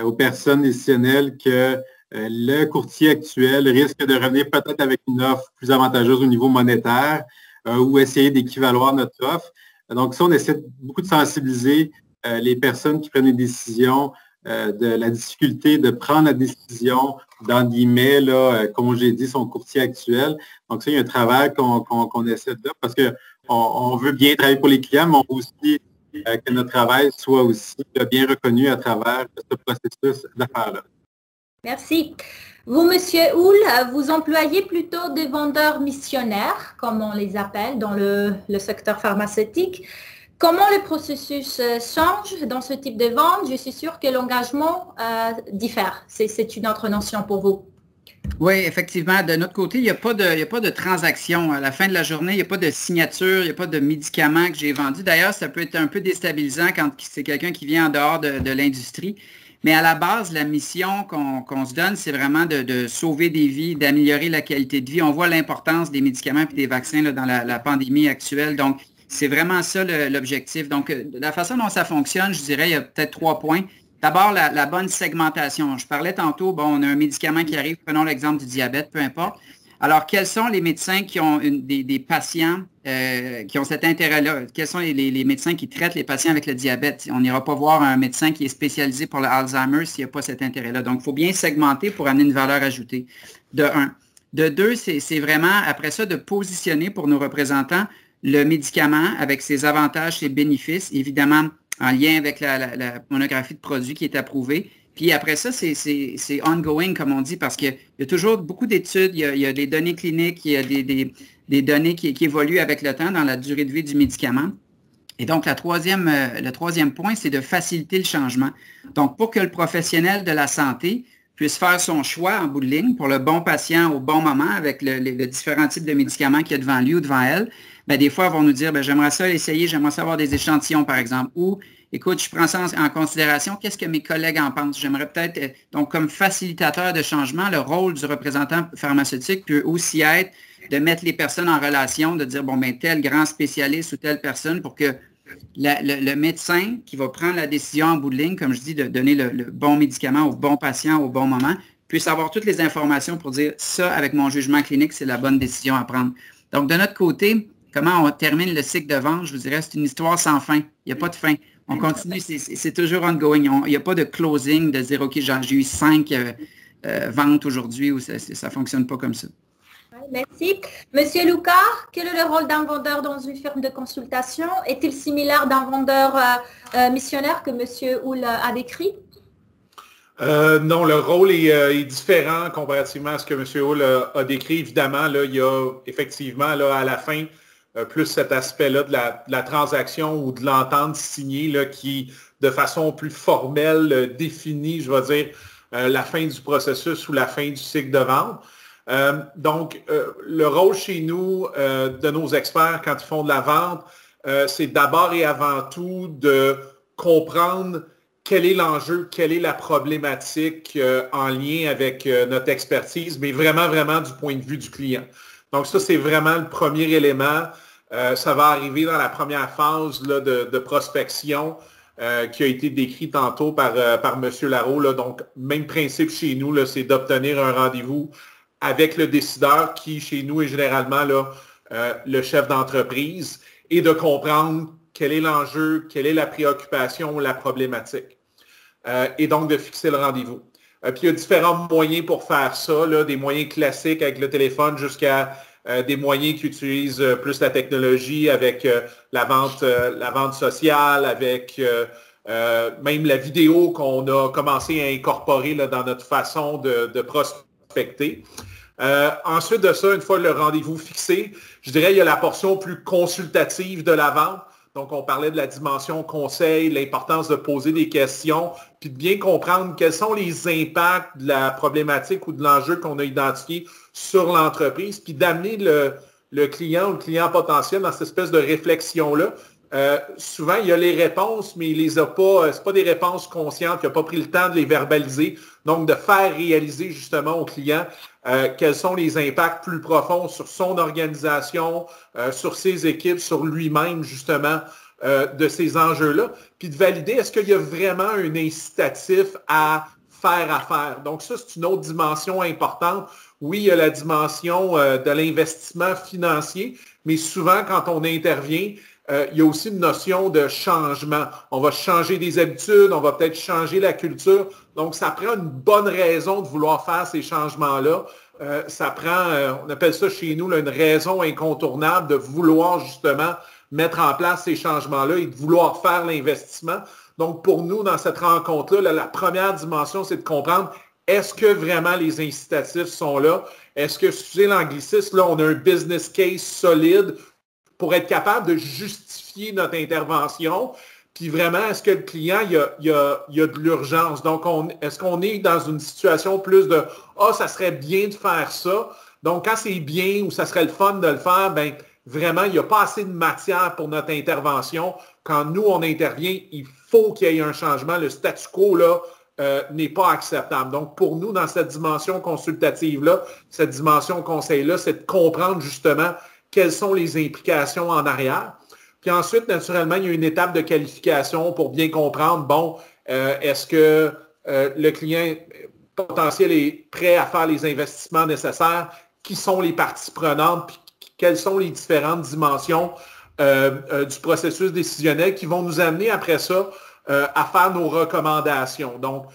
aux personnes décisionnelles que le courtier actuel risque de revenir peut-être avec une offre plus avantageuse au niveau monétaire ou essayer d'équivaloir notre offre. Donc, ça, on essaie beaucoup de sensibiliser les personnes qui prennent des décisions de la difficulté de prendre la décision, dans guillemets, là, congédier son courtier actuel. Donc, ça, il y a un travail qu'on essaie de faire parce qu'on veut bien travailler pour les clients, mais on veut aussi que notre travail soit aussi bien reconnu à travers ce processus d'affaires-là. Merci. Vous, Monsieur Houle, vous employez plutôt des vendeurs missionnaires, comme on les appelle dans le secteur pharmaceutique. Comment le processus change dans ce type de vente? Je suis sûre que l'engagement diffère. C'est une autre notion pour vous. Oui, effectivement. De notre côté, il n'y a pas de transaction. À la fin de la journée, il n'y a pas de signature, il n'y a pas de médicaments que j'ai vendus. D'ailleurs, ça peut être un peu déstabilisant quand c'est quelqu'un qui vient en dehors de l'industrie. Mais à la base, la mission qu'on se donne, c'est vraiment de sauver des vies, d'améliorer la qualité de vie. On voit l'importance des médicaments et des vaccins là, dans la pandémie actuelle. Donc, c'est vraiment ça l'objectif. Donc, la façon dont ça fonctionne, je dirais, il y a peut-être 3 points. D'abord, la bonne segmentation. Je parlais tantôt, on a un médicament qui arrive, prenons l'exemple du diabète, peu importe. Alors, quels sont les médecins qui ont des patients qui ont cet intérêt-là? Quels sont les médecins qui traitent les patients avec le diabète? On n'ira pas voir un médecin qui est spécialisé pour l'Alzheimer s'il n'y a pas cet intérêt-là. Donc, il faut bien segmenter pour amener une valeur ajoutée, de 1. De 2, c'est vraiment, après ça, de positionner pour nos représentants le médicament avec ses avantages, ses bénéfices, évidemment en lien avec la monographie de produit qui est approuvée, Puis après ça, c'est ongoing, comme on dit, parce qu'il y a toujours beaucoup d'études, il y a des données cliniques, il y a des données qui évoluent avec le temps dans la durée de vie du médicament. Et donc, le troisième point, c'est de faciliter le changement. Donc, pour que le professionnel de la santé puisse faire son choix en bout de ligne pour le bon patient au bon moment avec le différents types de médicaments qu'il y a devant lui ou devant elle, bien, des fois, ils vont nous dire, bien, j'aimerais ça l'essayer, j'aimerais ça avoir des échantillons, par exemple, ou écoute, je prends ça en considération, qu'est-ce que mes collègues en pensent? J'aimerais peut-être, donc comme facilitateur de changement, le rôle du représentant pharmaceutique peut aussi être de mettre les personnes en relation, de dire, bon, ben tel grand spécialiste ou telle personne pour que le médecin qui va prendre la décision en bout de ligne, comme je dis, de donner le bon médicament au bon patient au bon moment, puisse avoir toutes les informations pour dire, ça, avec mon jugement clinique, c'est la bonne décision à prendre. Donc, de notre côté, comment on termine le cycle de vente, je vous dirais, c'est une histoire sans fin. Il n'y a pas de fin. On continue, c'est toujours ongoing. Il n'y a pas de closing, de dire, OK, j'ai eu 5 ventes aujourd'hui, ou ça ne fonctionne pas comme ça. Merci. Monsieur Lucas, quel est le rôle d'un vendeur dans une firme de consultation? Est-il similaire d'un vendeur missionnaire que Monsieur Hull a décrit? Non, le rôle est différent comparativement à ce que M. Hull a décrit. Évidemment, là, il y a effectivement là, à la fin plus cet aspect-là de la transaction ou de l'entente signée là, qui, de façon plus formelle, définit, je vais dire, la fin du processus ou la fin du cycle de vente. Donc, le rôle chez nous de nos experts quand ils font de la vente, c'est d'abord et avant tout de comprendre quel est l'enjeu, quelle est la problématique en lien avec notre expertise, mais vraiment, vraiment du point de vue du client. Donc ça, c'est vraiment le premier élément. Ça va arriver dans la première phase là, de prospection qui a été décrit tantôt par M. Larreau. Là. Donc, même principe chez nous, là, c'est d'obtenir un rendez-vous avec le décideur qui, chez nous, est généralement là, le chef d'entreprise et de comprendre quel est l'enjeu, quelle est la préoccupation, la problématique. Et donc, de fixer le rendez-vous. Puis, il y a différents moyens pour faire ça, là, des moyens classiques avec le téléphone jusqu'à des moyens qui utilisent plus la technologie avec la vente sociale, avec même la vidéo qu'on a commencé à incorporer là, dans notre façon de prospecter. Ensuite de ça, une fois le rendez-vous fixé, je dirais il y a la portion plus consultative de la vente. Donc, on parlait de la dimension conseil, l'importance de poser des questions, puis de bien comprendre quels sont les impacts de la problématique ou de l'enjeu qu'on a identifié sur l'entreprise, puis d'amener le client ou le client potentiel dans cette espèce de réflexion-là. Souvent, il y a les réponses, mais il les a pas, ce pas des réponses conscientes, il n'a pas pris le temps de les verbaliser. Donc, de faire réaliser justement au client quels sont les impacts plus profonds sur son organisation, sur ses équipes, sur lui-même justement de ces enjeux-là, puis de valider est-ce qu'il y a vraiment un incitatif à faire affaire. Donc, ça, c'est une autre dimension importante. Oui, il y a la dimension de l'investissement financier, mais souvent, quand on intervient, il y a aussi une notion de changement. On va changer des habitudes, on va peut-être changer la culture. Donc, ça prend une bonne raison de vouloir faire ces changements-là. Ça prend, on appelle ça chez nous, là, une raison incontournable de vouloir justement mettre en place ces changements-là et de vouloir faire l'investissement. Donc, pour nous, dans cette rencontre-là, la première dimension, c'est de comprendre est-ce que vraiment les incitatifs sont là? Est-ce que, excusez l'anglicisme, là, on a un business case solide pour être capable de justifier notre intervention? Puis vraiment, est-ce que le client, il y a de l'urgence? Donc, est-ce qu'on est dans une situation plus de « Ah, ça serait bien de faire ça ». Donc, quand c'est bien ou ça serait le fun de le faire, bien, vraiment, il n'y a pas assez de matière pour notre intervention. Quand nous, on intervient, il faut qu'il y ait un changement. Le statu quo, là, n'est pas acceptable. Donc, pour nous, dans cette dimension consultative-là, cette dimension conseil-là, c'est de comprendre justement quelles sont les implications en arrière. Puis ensuite, naturellement, il y a une étape de qualification pour bien comprendre, bon, est-ce que le client potentiel est prêt à faire les investissements nécessaires? Qui sont les parties prenantes? Puis quelles sont les différentes dimensions du processus décisionnel qui vont nous amener après ça à faire nos recommandations. Donc,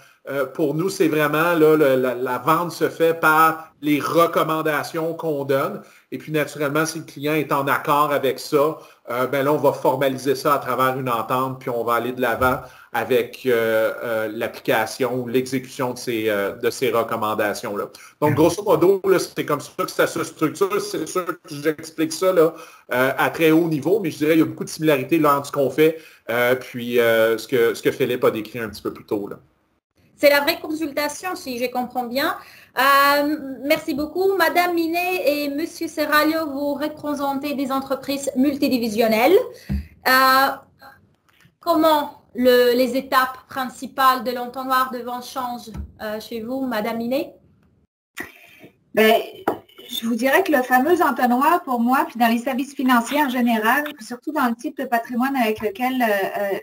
pour nous, c'est vraiment, là, la vente se fait par les recommandations qu'on donne. Et puis, naturellement, si le client est en accord avec ça, ben là, on va formaliser ça à travers une entente, puis on va aller de l'avant avec l'application ou l'exécution de ces recommandations-là. Donc, grosso modo, c'est comme ça que ça se structure. C'est sûr que j'explique ça là, à très haut niveau, mais je dirais qu'il y a beaucoup de similarités là, entre ce qu'on fait puis ce que Philippe a décrit un petit peu plus tôt, là. C'est la vraie consultation, si je comprends bien. Merci beaucoup. Madame Minet et Monsieur Serralio, vous représentez des entreprises multidivisionnelles. Comment les étapes principales de l'entonnoir de vente changent chez vous, Madame Minet? Ben, je vous dirais que le fameux entonnoir, pour moi, puis dans les services financiers en général, surtout dans le type de patrimoine avec lequel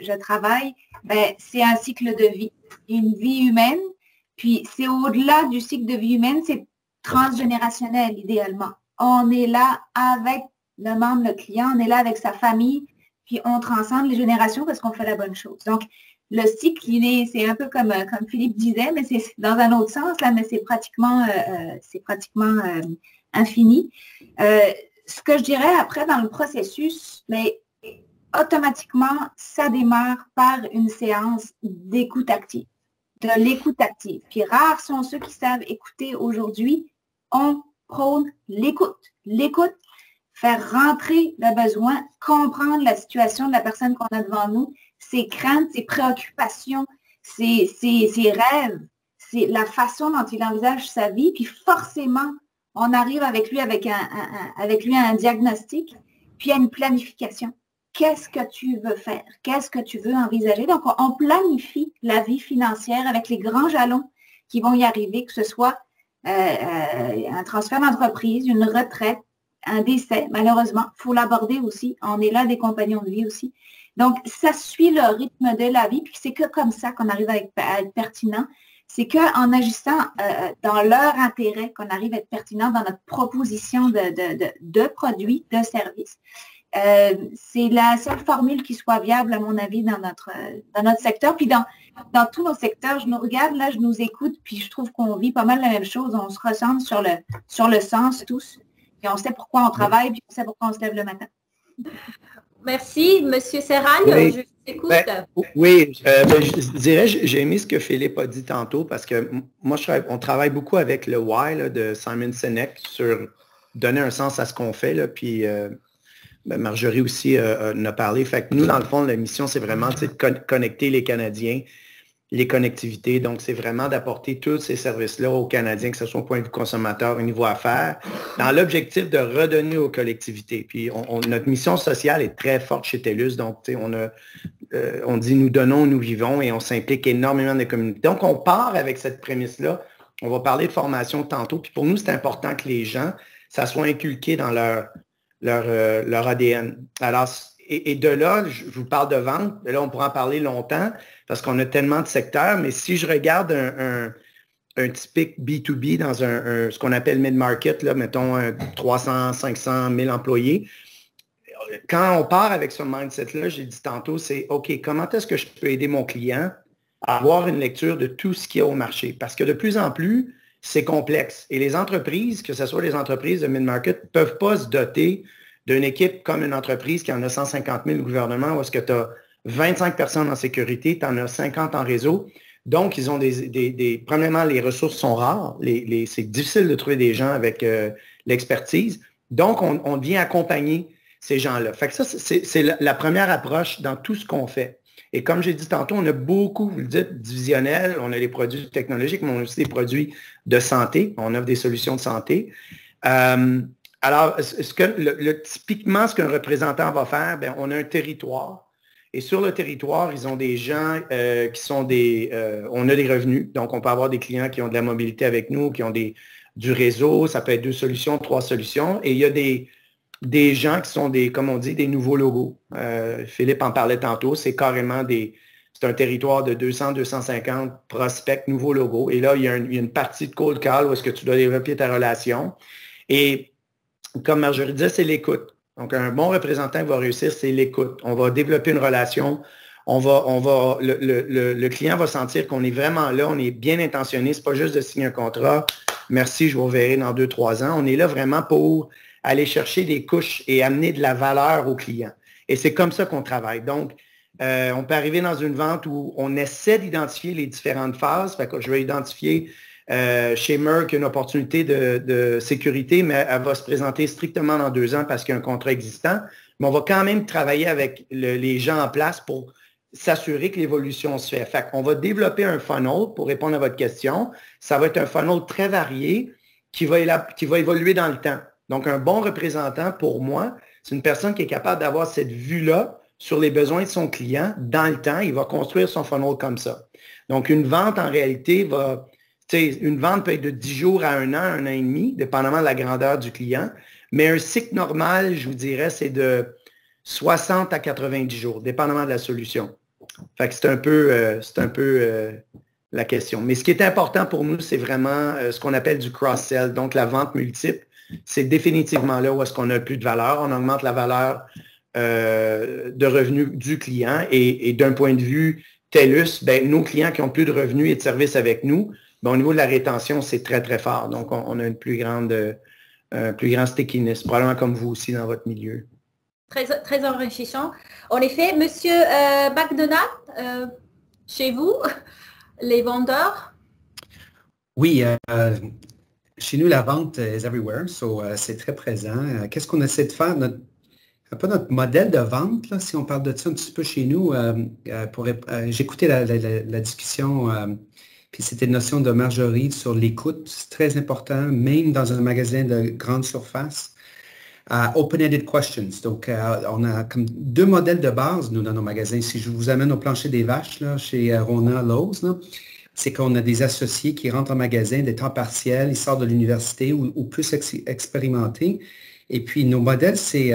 je travaille, ben, c'est un cycle de vie, une vie humaine. Puis c'est au-delà du cycle de vie humaine, c'est transgénérationnel idéalement. On est là avec le membre, le client, on est là avec sa famille, puis on transcende les générations parce qu'on fait la bonne chose. Donc, le cycle, c'est un peu comme Philippe disait, mais c'est dans un autre sens, là, mais c'est pratiquement infini. Ce que je dirais après dans le processus, mais automatiquement, ça démarre par une séance d'écoute active, de l'écoute active. Puis rares sont ceux qui savent écouter aujourd'hui. On prône l'écoute. L'écoute, faire rentrer le besoin, comprendre la situation de la personne qu'on a devant nous, ses craintes, ses préoccupations, ses rêves, c'est la façon dont il envisage sa vie, puis forcément, on arrive avec lui un diagnostic, puis à une planification. Qu'est-ce que tu veux faire? Qu'est-ce que tu veux envisager? Donc, on planifie la vie financière avec les grands jalons qui vont y arriver, que ce soit un transfert d'entreprise, une retraite, un décès, malheureusement. Il faut l'aborder aussi. On est là des compagnons de vie aussi. Donc, ça suit le rythme de la vie, puis c'est que comme ça qu'on arrive à être pertinent. C'est qu'en agissant dans leur intérêt qu'on arrive à être pertinent dans notre proposition de produits, de services. C'est la seule formule qui soit viable, à mon avis, dans notre secteur. Puis dans tous nos secteurs, je nous regarde, là, je nous écoute, puis je trouve qu'on vit pas mal la même chose. On se ressent sur le sens tous. Puis on sait pourquoi on travaille, puis on sait pourquoi on se lève le matin. Merci. Monsieur Serral, oui. Je vous écoute. Je dirais, j'ai aimé ce que Philippe a dit tantôt parce que moi, on travaille beaucoup avec le Why là, de Simon Sinek sur donner un sens à ce qu'on fait. Là, puis Marjorie aussi en a parlé. Fait que nous, dans le fond, la mission, c'est vraiment de connecter les Canadiens, les connectivités. Donc, c'est vraiment d'apporter tous ces services-là aux Canadiens, que ce soit au point de vue consommateur, au niveau affaires, dans l'objectif de redonner aux collectivités. Puis, notre mission sociale est très forte chez TELUS. Donc, on dit « nous donnons, nous vivons » et on s'implique énormément dans les communautés. Donc, on part avec cette prémisse-là. On va parler de formation tantôt. Puis, pour nous, c'est important que les gens, ça soit inculqué dans leur ADN. Alors, et de là, je vous parle de vente. Là, on pourra en parler longtemps parce qu'on a tellement de secteurs. Mais si je regarde un typique B2B dans ce qu'on appelle mid-market, là, mettons 300, 500 000 employés, quand on part avec ce mindset-là, j'ai dit tantôt, c'est OK, comment est-ce que je peux aider mon client à avoir une lecture de tout ce qu'il y a au marché? Parce que de plus en plus, c'est complexe. Et les entreprises, que ce soit les entreprises de mid-market, ne peuvent pas se doter d'une équipe comme une entreprise qui en a 150 000 au gouvernement, où est-ce que tu as 25 personnes en sécurité, tu en as 50 en réseau. Donc, ils ont premièrement, les ressources sont rares. C'est difficile de trouver des gens avec l'expertise. Donc, on vient accompagner ces gens-là. Fait que ça, c'est la première approche dans tout ce qu'on fait. Et comme j'ai dit tantôt, on a beaucoup, vous le dites, divisionnel. On a les produits technologiques, mais on a aussi des produits de santé. On offre des solutions de santé. Alors, typiquement, ce qu'un représentant va faire, bien, on a un territoire. Et sur le territoire, ils ont des gens qui sont on a des revenus. Donc, on peut avoir des clients qui ont de la mobilité avec nous, qui ont du réseau. Ça peut être 2 solutions, 3 solutions. Et il y a des gens qui sont comme on dit, des nouveaux logos. Philippe en parlait tantôt. C'est carrément c'est un territoire de 200, 250 prospects, nouveaux logos. Et là, il y a une partie de cold call où est-ce que tu dois développer ta relation. Et comme Marjorie disait, c'est l'écoute. Donc, un bon représentant qui va réussir, c'est l'écoute. On va développer une relation. Le client va sentir qu'on est vraiment là, on est bien intentionné. Ce n'est pas juste de signer un contrat. Merci, je vous reverrai dans 2-3 ans. On est là vraiment pour aller chercher des couches et amener de la valeur aux clients. Et c'est comme ça qu'on travaille. Donc, on peut arriver dans une vente où on essaie d'identifier les différentes phases. Fait que je vais identifier chez Merck une opportunité de sécurité, mais elle va se présenter strictement dans 2 ans parce qu'il y a un contrat existant. Mais on va quand même travailler avec les gens en place pour s'assurer que l'évolution se fait. Fait qu'on va développer un funnel pour répondre à votre question. Ça va être un funnel très varié qui va évoluer dans le temps. Donc, un bon représentant, pour moi, c'est une personne qui est capable d'avoir cette vue-là sur les besoins de son client dans le temps. Il va construire son funnel comme ça. Donc, une vente, en réalité, une vente peut être de 10 jours à 1 an et demi, dépendamment de la grandeur du client. Mais un cycle normal, je vous dirais, c'est de 60 à 90 jours, dépendamment de la solution. Fait que c'est un peu la question. Mais ce qui est important pour nous, c'est vraiment ce qu'on appelle du cross-sell, donc la vente multiple. C'est définitivement là où est-ce qu'on a plus de valeur. On augmente la valeur de revenus du client et d'un point de vue TELUS, nos clients qui ont plus de revenus et de services avec nous, au niveau de la rétention, c'est très, très fort. Donc, on a une plus grande stickiness, probablement comme vous aussi dans votre milieu. Très, très enrichissant. En effet, Monsieur McDonald, chez vous, les vendeurs? Oui, chez nous, la vente is everywhere, so c'est très présent. Qu'est-ce qu'on essaie de faire? Pas notre modèle de vente, là, si on parle de ça un petit peu chez nous, j'écoutais la discussion, puis c'était une notion de Marjorie sur l'écoute, c'est très important, même dans un magasin de grande surface. Open-ended questions. Donc, on a comme 2 modèles de base, nous, dans nos magasins. Si je vous amène au plancher des vaches, là, chez Rona Lowe's, c'est qu'on a des associés qui rentrent en magasin des temps partiels, ils sortent de l'université ou plus expérimentés. Et puis, nos modèles, c'est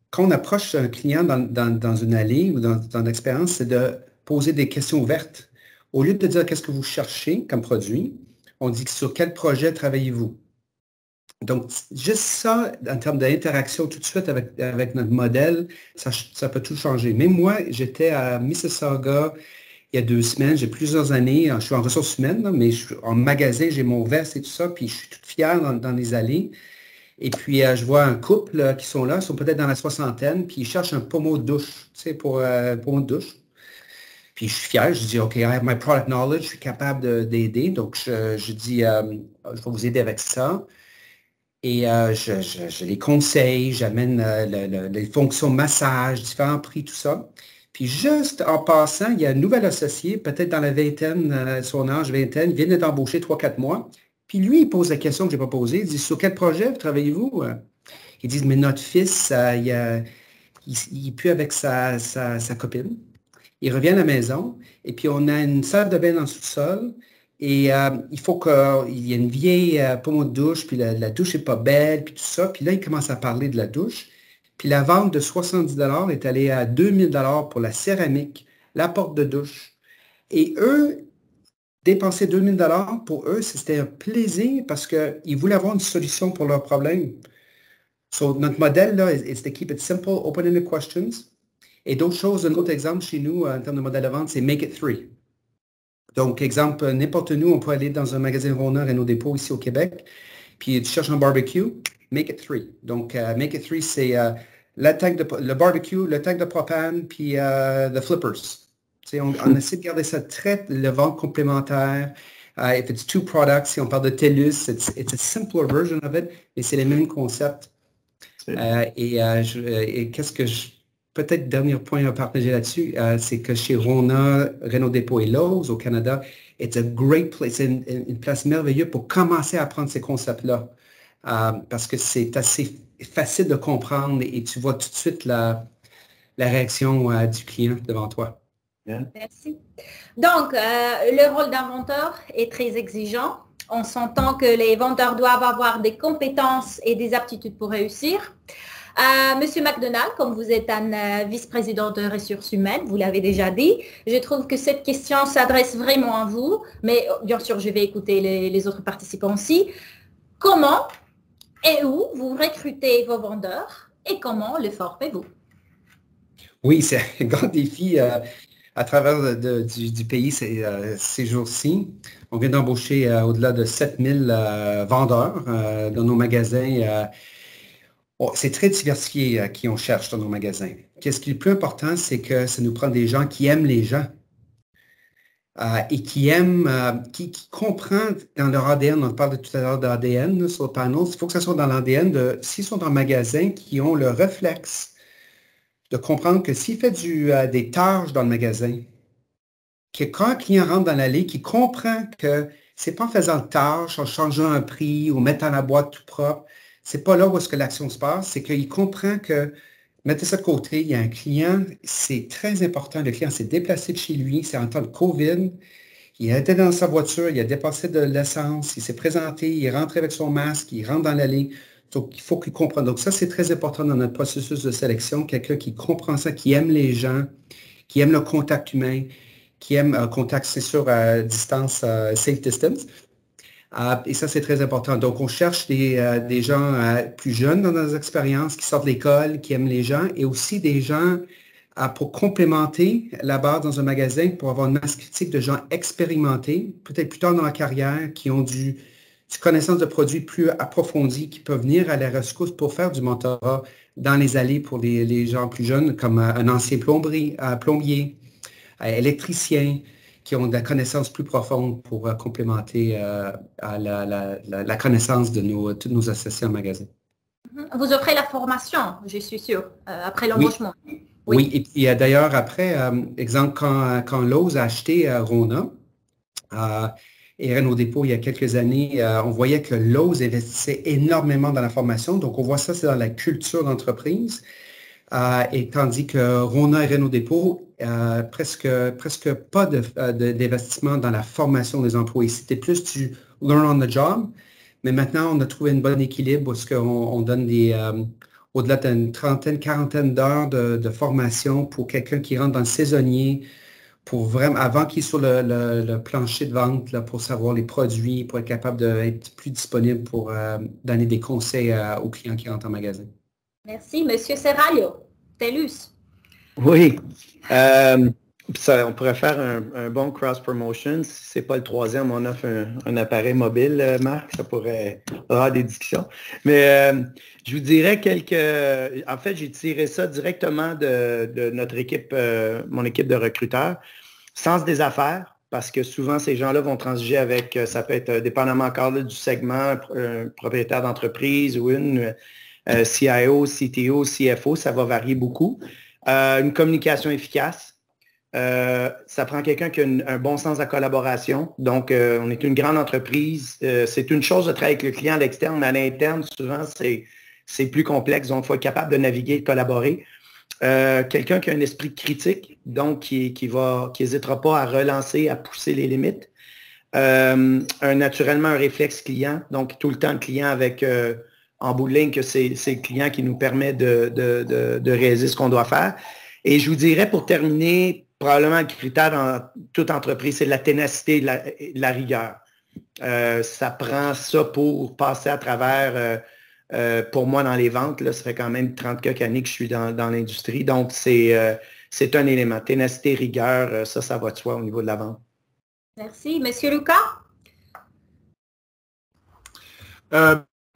quand on approche un client dans une allée ou dans l'expérience, c'est de poser des questions ouvertes. Au lieu de dire qu'est-ce que vous cherchez comme produit, on dit sur quel projet travaillez-vous. Donc, juste ça, en termes d'interaction tout de suite avec notre modèle, ça peut tout changer. Même moi, j'étais à Mississauga il y a 2 semaines, j'ai plusieurs années, je suis en ressources humaines, là, mais je suis en magasin, j'ai mon veste et tout ça, puis je suis toute fière dans les allées. Et puis, je vois un couple qui sont là, ils sont peut-être dans la 60aine, puis ils cherchent un pommeau de douche, tu sais, pour pommeau de douche. Puis je suis fier, je dis, OK, I have my product knowledge, je suis capable d'aider. Donc, je dis, je vais vous aider avec ça. Et je les conseille, j'amène les fonctions massage, différents prix, tout ça. Puis juste en passant, il y a un nouvel associé, peut-être dans la vingtaine, son âge, vingtaine, il vient d'être embauché 3-4 mois. Puis lui, il pose la question que je n'ai pas posée. Il dit, sur quel projet travaillez-vous? Ils disent, mais notre fils, il est plus avec sa copine. Il revient à la maison et puis on a une salle de bain dans le sous-sol et il faut qu'il y ait une vieille pommeau de douche, puis la douche n'est pas belle, puis tout ça. Puis là, il commence à parler de la douche. Puis la vente de 70 $ est allée à 2000 $ pour la céramique, la porte de douche. Et eux, dépenser 2000 $ pour eux, c'était un plaisir parce qu'ils voulaient avoir une solution pour leurs problèmes. So, notre modèle, là, is to keep it simple, open-ended questions. Et d'autres choses, un autre exemple chez nous, en termes de modèle de vente, c'est Make It 3. Donc, exemple, n'importe où, on peut aller dans un magasin Rona, Renault Dépôt, ici au Québec, puis tu cherches un barbecue, Make It 3. Donc, Make It 3, c'est le barbecue, le tank de propane, puis the flippers. On essaie de garder ça très, le vente complémentaire. If it's 2 products, si on parle de TELUS, it's a simpler version of it, mais c'est les mêmes concepts. Et qu'est-ce que peut-être dernier point à partager là-dessus, c'est que chez Rona, Renault Dépôt et Lowe's au Canada, it's a great place, c'est une place merveilleuse pour commencer à apprendre ces concepts-là. Parce que c'est assez facile de comprendre et tu vois tout de suite la réaction du client devant toi. Yeah. Merci. Donc, le rôle d'un vendeur est très exigeant. On s'entend que les vendeurs doivent avoir des compétences et des aptitudes pour réussir. Monsieur McDonald, comme vous êtes un vice-président de ressources humaines, vous l'avez déjà dit, je trouve que cette question s'adresse vraiment à vous, mais bien sûr, je vais écouter les autres participants aussi. Comment et où vous recrutez vos vendeurs et comment le formez-vous? Oui, c'est un grand défi à travers du pays ces jours-ci. On vient d'embaucher au-delà de 7000 vendeurs dans nos magasins. c'est très diversifié qui on cherche dans nos magasins. Qu'est-ce qui est le plus important, c'est que ça nous prend des gens qui aiment les gens et qui aiment, qui comprennent dans leur ADN, on parlait tout à l'heure d'ADN sur le panel, il faut que ça soit dans l'ADN, s'ils sont dans le magasin, qui ont le réflexe de comprendre que s'il fait des tâches dans le magasin, que quand un client rentre dans l'allée, qu'il comprend que c'est pas en faisant de tâches, en changeant un prix ou mettant la boîte tout propre, c'est pas là où est-ce que l'action se passe, c'est qu'il comprend que, mettez ça de côté, il y a un client, c'est très important, le client s'est déplacé de chez lui, c'est en temps de COVID, il était dans sa voiture, il a dépassé de l'essence, il s'est présenté, il est rentré avec son masque, il rentre dans l'allée. Donc, il faut qu'il comprenne. Donc, ça, c'est très important dans notre processus de sélection. Quelqu'un qui comprend ça, qui aime les gens, qui aime le contact humain, qui aime contact, c'est sûr, à distance, safe distance. Et ça, c'est très important. Donc, on cherche des gens plus jeunes dans nos expériences, qui sortent de l'école, qui aiment les gens, et aussi des gens pour complémenter la barre dans un magasin, pour avoir une masse critique de gens expérimentés, peut-être plus tard dans la carrière, qui ont du connaissance de produits plus approfondies, qui peuvent venir à la rescousse pour faire du mentorat dans les allées pour les gens plus jeunes, comme un ancien plombier, électricien, qui ont de la connaissance plus profonde pour complémenter la connaissance de tous nos associés en magasin. Vous offrez la formation, je suis sûre, après l'embauchement. Oui, et puis d'ailleurs, après, exemple, quand Lowe's a acheté Rona, et Renault Dépôt, il y a quelques années, on voyait que Lowe's investissait énormément dans la formation. Donc, on voit ça, c'est dans la culture d'entreprise. Et tandis que Rona et Renault Dépôt, presque pas d'investissement dans la formation des employés. C'était plus du learn on the job. Mais maintenant, on a trouvé un bon équilibre parce qu'on donne au-delà d'une trentaine, quarantaine d'heures de formation pour quelqu'un qui rentre dans le saisonnier, pour vraiment, avant qu'il soit sur le plancher de vente, là, pour savoir les produits, pour être capable d'être plus disponible pour donner des conseils aux clients qui rentrent en magasin. Merci. Monsieur Serralio, TELUS. Oui. On pourrait faire un bon cross-promotion. Si ce n'est pas le troisième, on offre un appareil mobile, Marc. Ça pourrait avoir des discussions. Mais je vous dirais en fait, j'ai tiré ça directement de notre équipe, mon équipe de recruteurs. Sens des affaires, parce que souvent, ces gens-là vont transiger avec, ça peut être dépendamment encore là, du segment, un propriétaire d'entreprise ou une CIO, CTO, CFO, ça va varier beaucoup. Une communication efficace. Ça prend quelqu'un qui a un bon sens de la collaboration. Donc, on est une grande entreprise. C'est une chose de travailler avec le client à l'externe, mais à l'interne, souvent, c'est plus complexe. Donc, il faut être capable de naviguer, de collaborer. Quelqu'un qui a un esprit critique, donc qui n'hésitera pas à relancer, à pousser les limites. Naturellement, un réflexe client. Donc, tout le temps, le client avec, en bout de ligne, que c'est le client qui nous permet de réaliser ce qu'on doit faire. Et je vous dirais, pour terminer, probablement le critère dans toute entreprise, c'est la ténacité et la rigueur. Ça prend ça pour passer à travers, pour moi, dans les ventes. Là, ça fait quand même 30 quelques années que je suis dans l'industrie. Donc, c'est un élément. Ténacité, rigueur, ça va de soi au niveau de la vente. Merci. Monsieur Lucas?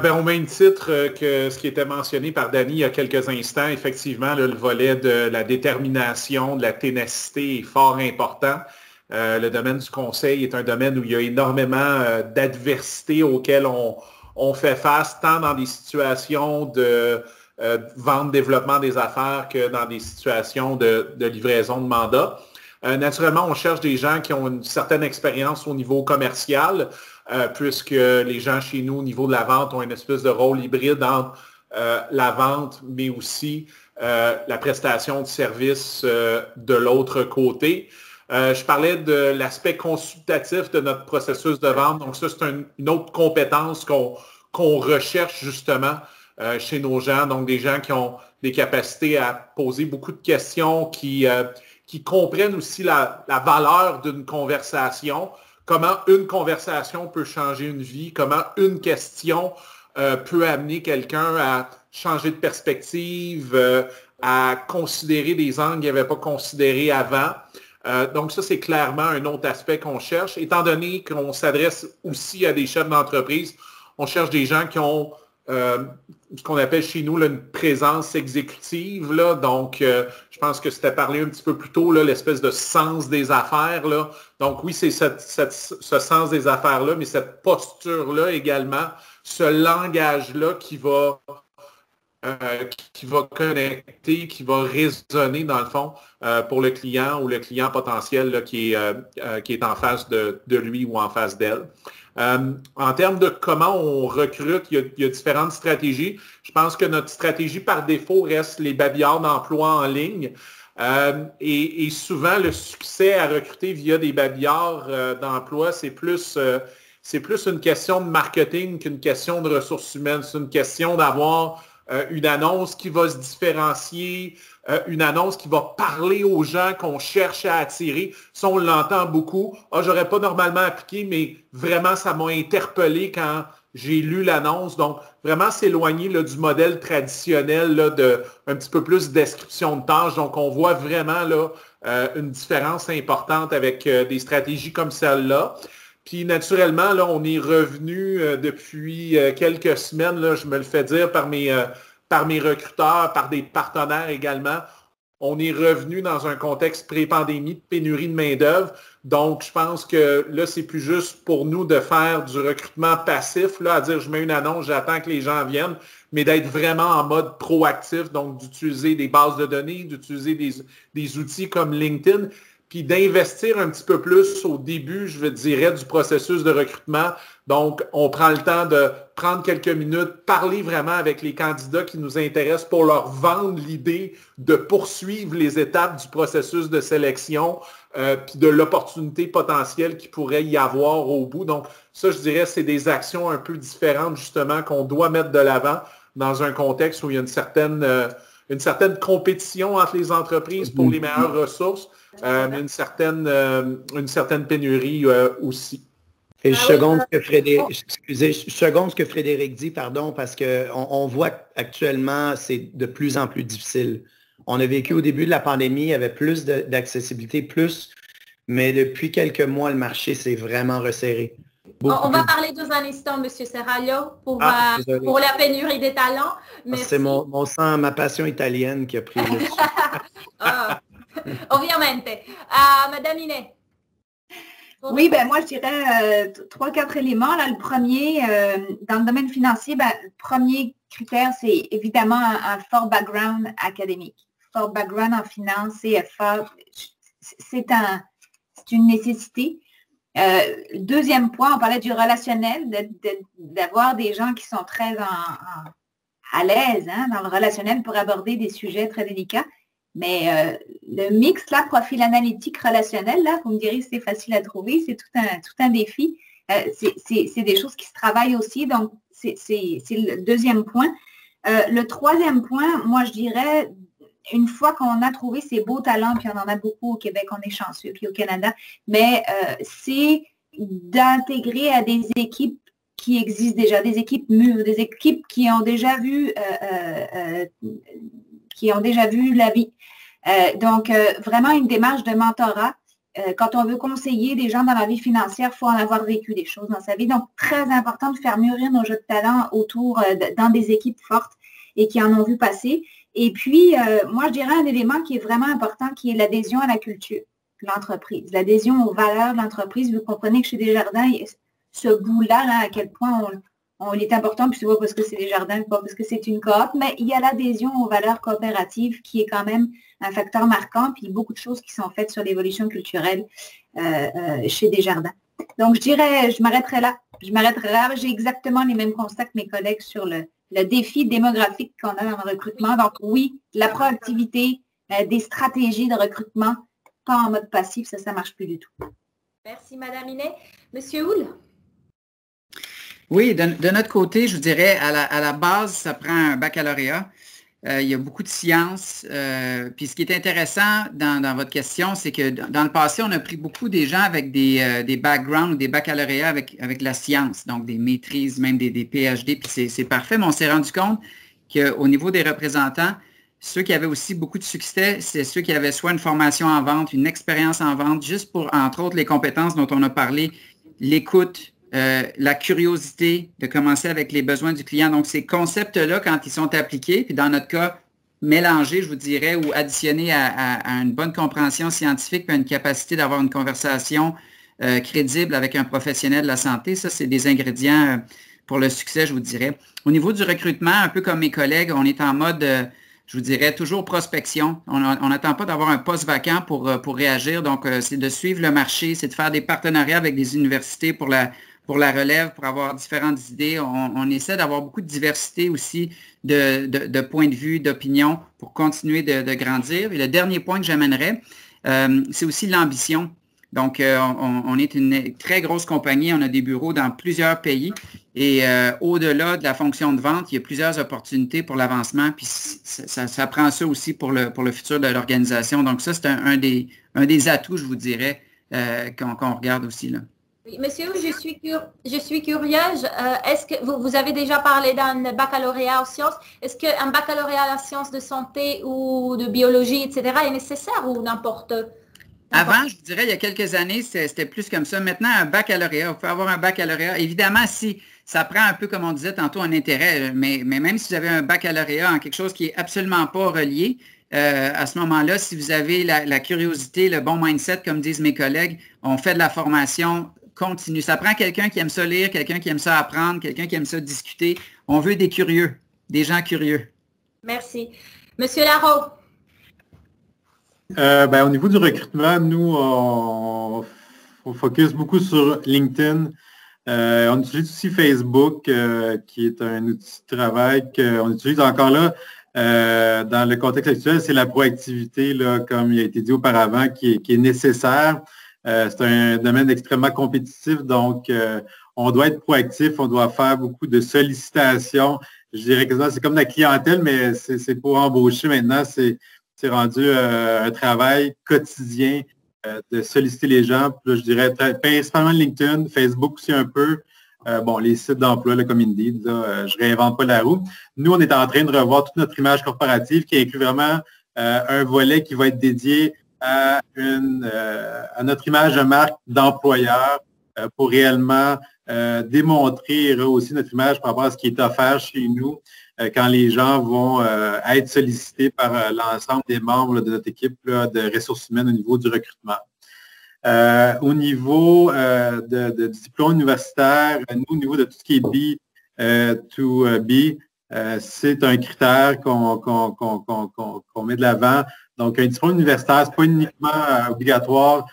Au même titre que ce qui était mentionné par Danny il y a quelques instants, effectivement, là, le volet de la détermination, de la ténacité est fort important. Le domaine du conseil est un domaine où il y a énormément d'adversités auxquelles on fait face, tant dans des situations de vente, développement des affaires que dans des situations de livraison de mandat. Naturellement, on cherche des gens qui ont une certaine expérience au niveau commercial, puisque les gens chez nous, au niveau de la vente, ont une espèce de rôle hybride entre la vente, mais aussi la prestation de service de l'autre côté. Je parlais de l'aspect consultatif de notre processus de vente. Donc ça, c'est une autre compétence qu'on recherche justement chez nos gens. Donc des gens qui ont des capacités à poser beaucoup de questions, qui comprennent aussi la valeur d'une conversation. Comment une conversation peut changer une vie, comment une question peut amener quelqu'un à changer de perspective, à considérer des angles qu'il n'avait pas considérés avant. Donc ça, c'est clairement un autre aspect qu'on cherche. Étant donné qu'on s'adresse aussi à des chefs d'entreprise, on cherche des gens qui ont ce qu'on appelle chez nous là, une présence exécutive. Là. Donc, je pense que c'était parlé un petit peu plus tôt, là, l'espèce de sens des affaires. Là. Donc, oui, c'est ce sens des affaires-là, mais cette posture-là également, ce langage-là qui va connecter, qui va résonner, dans le fond, pour le client ou le client potentiel là, qui est en face de lui ou en face d'elle. En termes de comment on recrute, il y a différentes stratégies. Je pense que notre stratégie par défaut reste les babillards d'emploi en ligne. Et souvent, le succès à recruter via des babillards d'emploi, c'est plus une question de marketing qu'une question de ressources humaines. C'est une question d'avoir une annonce qui va se différencier, une annonce qui va parler aux gens qu'on cherche à attirer. Ça, on l'entend beaucoup. Ah, j'aurais pas normalement appliqué, mais vraiment, ça m'a interpellé quand j'ai lu l'annonce. Donc, vraiment s'éloigner là, du modèle traditionnel là, de un petit peu plus de description de tâches. Donc, on voit vraiment là, une différence importante avec des stratégies comme celle-là. Puis naturellement, là, on est revenu depuis quelques semaines, là, je me le fais dire par mes recruteurs, par des partenaires également. On est revenu dans un contexte pré-pandémie de pénurie de main-d'œuvre. Donc, je pense que là, c'est plus juste pour nous de faire du recrutement passif, là, à dire je mets une annonce, j'attends que les gens viennent, mais d'être vraiment en mode proactif, donc d'utiliser des bases de données, d'utiliser des outils comme LinkedIn, puis d'investir un petit peu plus au début, je dirais, du processus de recrutement. Donc, on prend le temps de prendre quelques minutes, parler vraiment avec les candidats qui nous intéressent pour leur vendre l'idée de poursuivre les étapes du processus de sélection, puis de l'opportunité potentielle qu'il pourrait y avoir au bout. Donc, ça, je dirais, c'est des actions un peu différentes, justement, qu'on doit mettre de l'avant dans un contexte où il y a une certaine compétition entre les entreprises pour les meilleures ressources, mais une certaine pénurie aussi. Et je seconde ce que Frédéric dit, pardon, parce qu'on voit qu'actuellement, c'est de plus en plus difficile. On a vécu au début de la pandémie, il y avait plus d'accessibilité, mais depuis quelques mois, le marché s'est vraiment resserré. On va parler dans un instant, M. Serraglio, pour la pénurie des talents. C'est mon sang, ma passion italienne qui a pris le dessus. Ovviamente. Madame Inet. Oui, ben moi, je dirais 3-4 éléments. Là, le premier, dans le domaine financier, le premier critère, c'est évidemment un fort background académique. Fort background en finance, CFA, c'est une nécessité. Deuxième point, on parlait du relationnel, d'avoir des gens qui sont très à l'aise dans le relationnel pour aborder des sujets très délicats. Mais le mix, là, profil analytique relationnel, là, vous me direz c'est facile à trouver, c'est tout un défi. C'est des choses qui se travaillent aussi, donc c'est le deuxième point. Le troisième point, moi, je dirais, une fois qu'on a trouvé ces beaux talents, puis on en a beaucoup au Québec, on est chanceux, puis au Canada, mais c'est d'intégrer à des équipes qui existent déjà, des équipes mûres, des équipes qui ont déjà vu la vie. Donc, vraiment une démarche de mentorat. Quand on veut conseiller des gens dans la vie financière, il faut en avoir vécu des choses dans sa vie. Donc, très important de faire mûrir nos jeux de talent autour, dans des équipes fortes et qui en ont vu passer. Et puis, moi, je dirais un élément qui est vraiment important, qui est l'adhésion à la culture de l'entreprise, l'adhésion aux valeurs de l'entreprise. Vous comprenez que chez Desjardins, ce bout-là, à quel point il est important, puis c'est pas parce que c'est Desjardins, pas parce que c'est une coop, mais il y a l'adhésion aux valeurs coopératives qui est quand même un facteur marquant, puis beaucoup de choses qui sont faites sur l'évolution culturelle chez Desjardins. Donc, je dirais, je m'arrêterai là. J'ai exactement les mêmes constats que mes collègues sur le défi démographique qu'on a dans le recrutement. Donc, oui, la proactivité, des stratégies de recrutement, pas en mode passif, ça ne marche plus du tout. Merci, Madame Inet. Monsieur Houle? Oui, de notre côté, je vous dirais, à la base, ça prend un baccalauréat. Il y a beaucoup de sciences. Puis ce qui est intéressant dans votre question, c'est que dans le passé, on a pris beaucoup des gens avec des backgrounds ou des baccalauréats avec la science, donc des maîtrises, même des PhD, puis c'est parfait, mais on s'est rendu compte qu'au niveau des représentants, ceux qui avaient aussi beaucoup de succès, c'est ceux qui avaient soit une formation en vente, une expérience en vente, juste pour, entre autres, les compétences dont on a parlé, l'écoute, la curiosité, de commencer avec les besoins du client. Donc, ces concepts-là, quand ils sont appliqués, puis dans notre cas, mélangés, je vous dirais, ou additionnés à une bonne compréhension scientifique, puis à une capacité d'avoir une conversation crédible avec un professionnel de la santé, ça, c'est des ingrédients pour le succès, je vous dirais. Au niveau du recrutement, un peu comme mes collègues, on est en mode, je vous dirais, toujours prospection. On n'attend pas d'avoir un poste vacant pour réagir. Donc, c'est de suivre le marché, c'est de faire des partenariats avec des universités pour la relève, pour avoir différentes idées. On essaie d'avoir beaucoup de diversité aussi de points de vue, d'opinions pour continuer de grandir. Et le dernier point que j'amènerais, c'est aussi l'ambition. Donc, on est une très grosse compagnie, on a des bureaux dans plusieurs pays et au-delà de la fonction de vente, il y a plusieurs opportunités pour l'avancement, puis ça prend ça aussi pour le futur de l'organisation. Donc, ça, c'est un des atouts, je vous dirais, qu'on regarde aussi là. Oui, monsieur, je suis curieuse. Est-ce que vous avez déjà parlé d'un baccalauréat en sciences? Est-ce qu'un baccalauréat en sciences de santé ou de biologie, etc., est nécessaire ou n'importe? Avant, je vous dirais, il y a quelques années, c'était plus comme ça. Maintenant, un baccalauréat, vous pouvez avoir un baccalauréat. Évidemment, si ça prend un peu, comme on disait tantôt, un intérêt, mais même si vous avez un baccalauréat en quelque chose qui n'est absolument pas relié, à ce moment-là, si vous avez la curiosité, le bon mindset, comme disent mes collègues, on fait de la formation continue. Ça prend quelqu'un qui aime ça lire, quelqu'un qui aime ça apprendre, quelqu'un qui aime ça discuter. On veut des curieux, des gens curieux. Merci. Monsieur Larreau. Au niveau du recrutement, nous, on focus beaucoup sur LinkedIn. On utilise aussi Facebook, qui est un outil de travail qu'on utilise encore là. Dans le contexte actuel, c'est la proactivité, là, comme il a été dit auparavant, qui est nécessaire. C'est un domaine extrêmement compétitif, donc on doit être proactif, on doit faire beaucoup de sollicitations. Je dirais que c'est comme la clientèle, mais c'est pour embaucher maintenant, c'est rendu un travail quotidien de solliciter les gens. Puis là, je dirais principalement LinkedIn, Facebook aussi un peu. Les sites d'emploi comme Indeed, là, je ne réinvente pas la roue. Nous, on est en train de revoir toute notre image corporative qui inclut vraiment un volet qui va être dédié à notre image de marque d'employeur pour réellement démontrer et rehausser notre image par rapport à ce qui est offert chez nous quand les gens vont être sollicités par l'ensemble des membres de notre équipe là, de ressources humaines au niveau du recrutement. Au niveau de diplôme universitaire, nous, au niveau de tout ce qui est B2B, c'est un critère qu'on met de l'avant. Donc, un diplôme universitaire, ce n'est pas uniquement obligatoire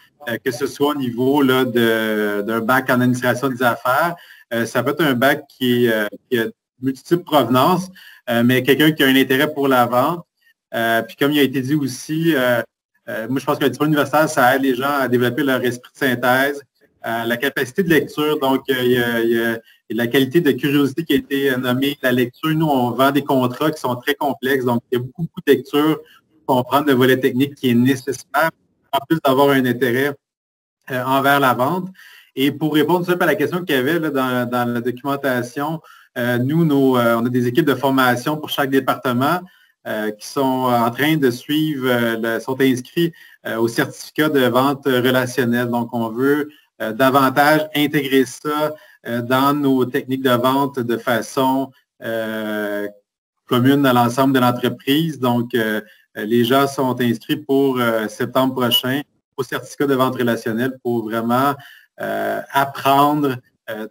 que ce soit au niveau d'un bac en administration des affaires. Ça peut être un bac qui a multiples provenances, mais quelqu'un qui a un intérêt pour la vente. Puis comme il a été dit aussi, moi je pense qu'un diplôme universitaire, ça aide les gens à développer leur esprit de synthèse, la capacité de lecture, donc il y a la qualité de curiosité qui a été nommée. La lecture, nous, on vend des contrats qui sont très complexes, donc il y a beaucoup de lecture pour comprendre le volet technique qui est nécessaire, en plus d'avoir un intérêt envers la vente. Et pour répondre à la question qu'il y avait là, dans la documentation, nous, on a des équipes de formation pour chaque département qui sont en train de suivre, sont inscrits au certificat de vente relationnelle. Donc, on veut davantage intégrer ça dans nos techniques de vente de façon commune à l'ensemble de l'entreprise. Donc, les gens sont inscrits pour septembre prochain au certificat de vente relationnelle pour vraiment apprendre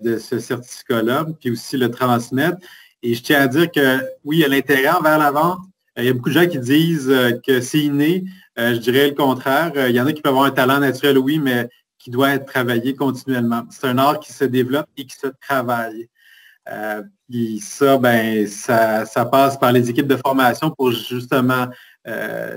de ce certificat-là, puis aussi le transmettre. Et je tiens à dire que oui, il y a l'intérêt envers la vente. Il y a beaucoup de gens qui disent que c'est inné. Je dirais le contraire. Il y en a qui peuvent avoir un talent naturel, oui, mais qui doit être travaillé continuellement. C'est un art qui se développe et qui se travaille. Puis ça, ça passe par les équipes de formation pour justement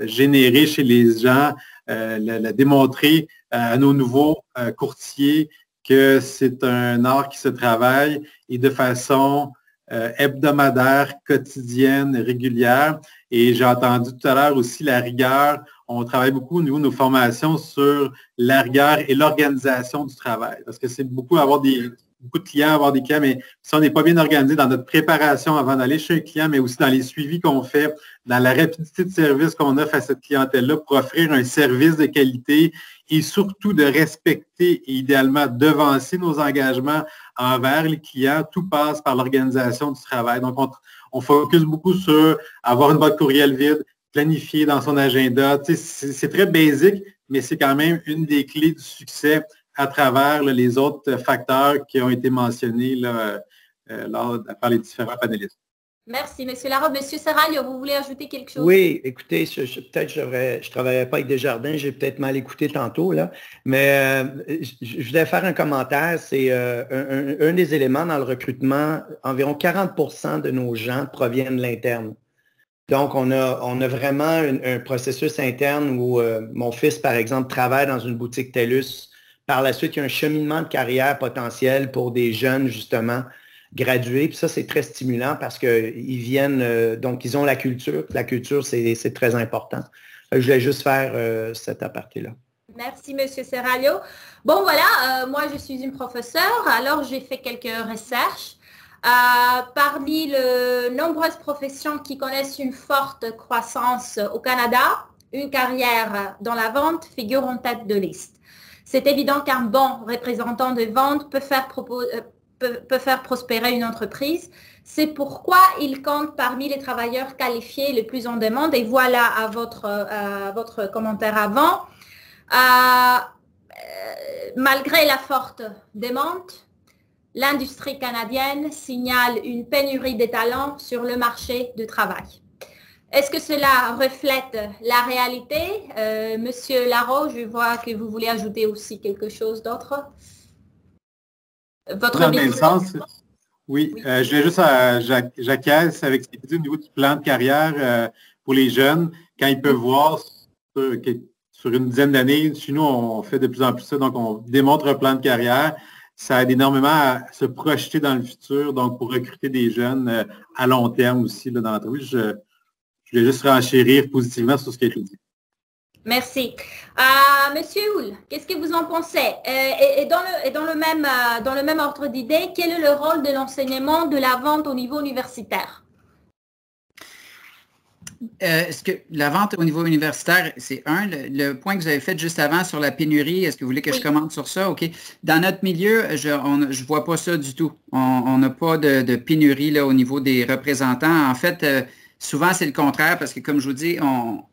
générer chez les gens, démontrer à nos nouveaux courtiers que c'est un art qui se travaille et de façon hebdomadaire, quotidienne, régulière. Et j'ai entendu tout à l'heure aussi la rigueur. On travaille beaucoup au niveau de nos formations sur la rigueur et l'organisation du travail. Parce que c'est beaucoup avoir des beaucoup de clients, avoir des clients, mais si on n'est pas bien organisé dans notre préparation avant d'aller chez un client, mais aussi dans les suivis qu'on fait, dans la rapidité de service qu'on offre à cette clientèle-là pour offrir un service de qualité et surtout de respecter et idéalement devancer nos engagements envers les clients, tout passe par l'organisation du travail. Donc, on focus beaucoup sur avoir une boîte courriel vide, planifier dans son agenda. Tu sais, c'est très basique, mais c'est quand même une des clés du succès à travers là, les autres facteurs qui ont été mentionnés là, par les différents panélistes. Merci, M. Larocque. M. Serraglio, vous voulez ajouter quelque chose? Oui, écoutez, peut-être je ne travaillais pas avec Desjardins, j'ai peut-être mal écouté tantôt, là, mais je voulais faire un commentaire. C'est un des éléments dans le recrutement, environ 40% de nos gens proviennent de l'interne. Donc, on a vraiment un processus interne où mon fils, par exemple, travaille dans une boutique TELUS. Par la suite, il y a un cheminement de carrière potentiel pour des jeunes, justement, gradués. Puis ça, c'est très stimulant parce qu'ils viennent, donc ils ont la culture. La culture, c'est très important. Je voulais juste faire cet aparté-là. Merci, M. Serraglio. Bon, voilà, moi, je suis une professeure. Alors, j'ai fait quelques recherches. Parmi les nombreuses professions qui connaissent une forte croissance au Canada, une carrière dans la vente figure en tête de liste. C'est évident qu'un bon représentant de vente peut faire prospérer une entreprise. C'est pourquoi il compte parmi les travailleurs qualifiés les plus en demande. Et voilà à votre commentaire avant. Malgré la forte demande, l'industrie canadienne signale une pénurie de talents sur le marché du travail. Est-ce que cela reflète la réalité? Monsieur Larocque, je vois que vous voulez ajouter aussi quelque chose d'autre. Dans le même sens, oui. Je vais juste j'acquiesce avec ce qu'il dit au niveau du plan de carrière pour les jeunes, quand ils peuvent voir sur une dizaine d'années, chez nous, on fait de plus en plus ça, donc on démontre un plan de carrière. Ça aide énormément à se projeter dans le futur, donc pour recruter des jeunes à long terme aussi là, dans l'entreprise. Je vais juste renchérir positivement sur ce qui a été dit. Merci. Monsieur Houle, qu'est-ce que vous en pensez? Et dans le même ordre d'idée, quel est le rôle de l'enseignement de la vente au niveau universitaire? Est-ce que la vente au niveau universitaire, c'est le point que vous avez fait juste avant sur la pénurie, est-ce que vous voulez que je commente sur ça? OK. Dans notre milieu, je ne vois pas ça du tout. On n'a pas de pénurie là, au niveau des représentants. En fait, souvent, c'est le contraire parce que, comme je vous dis, on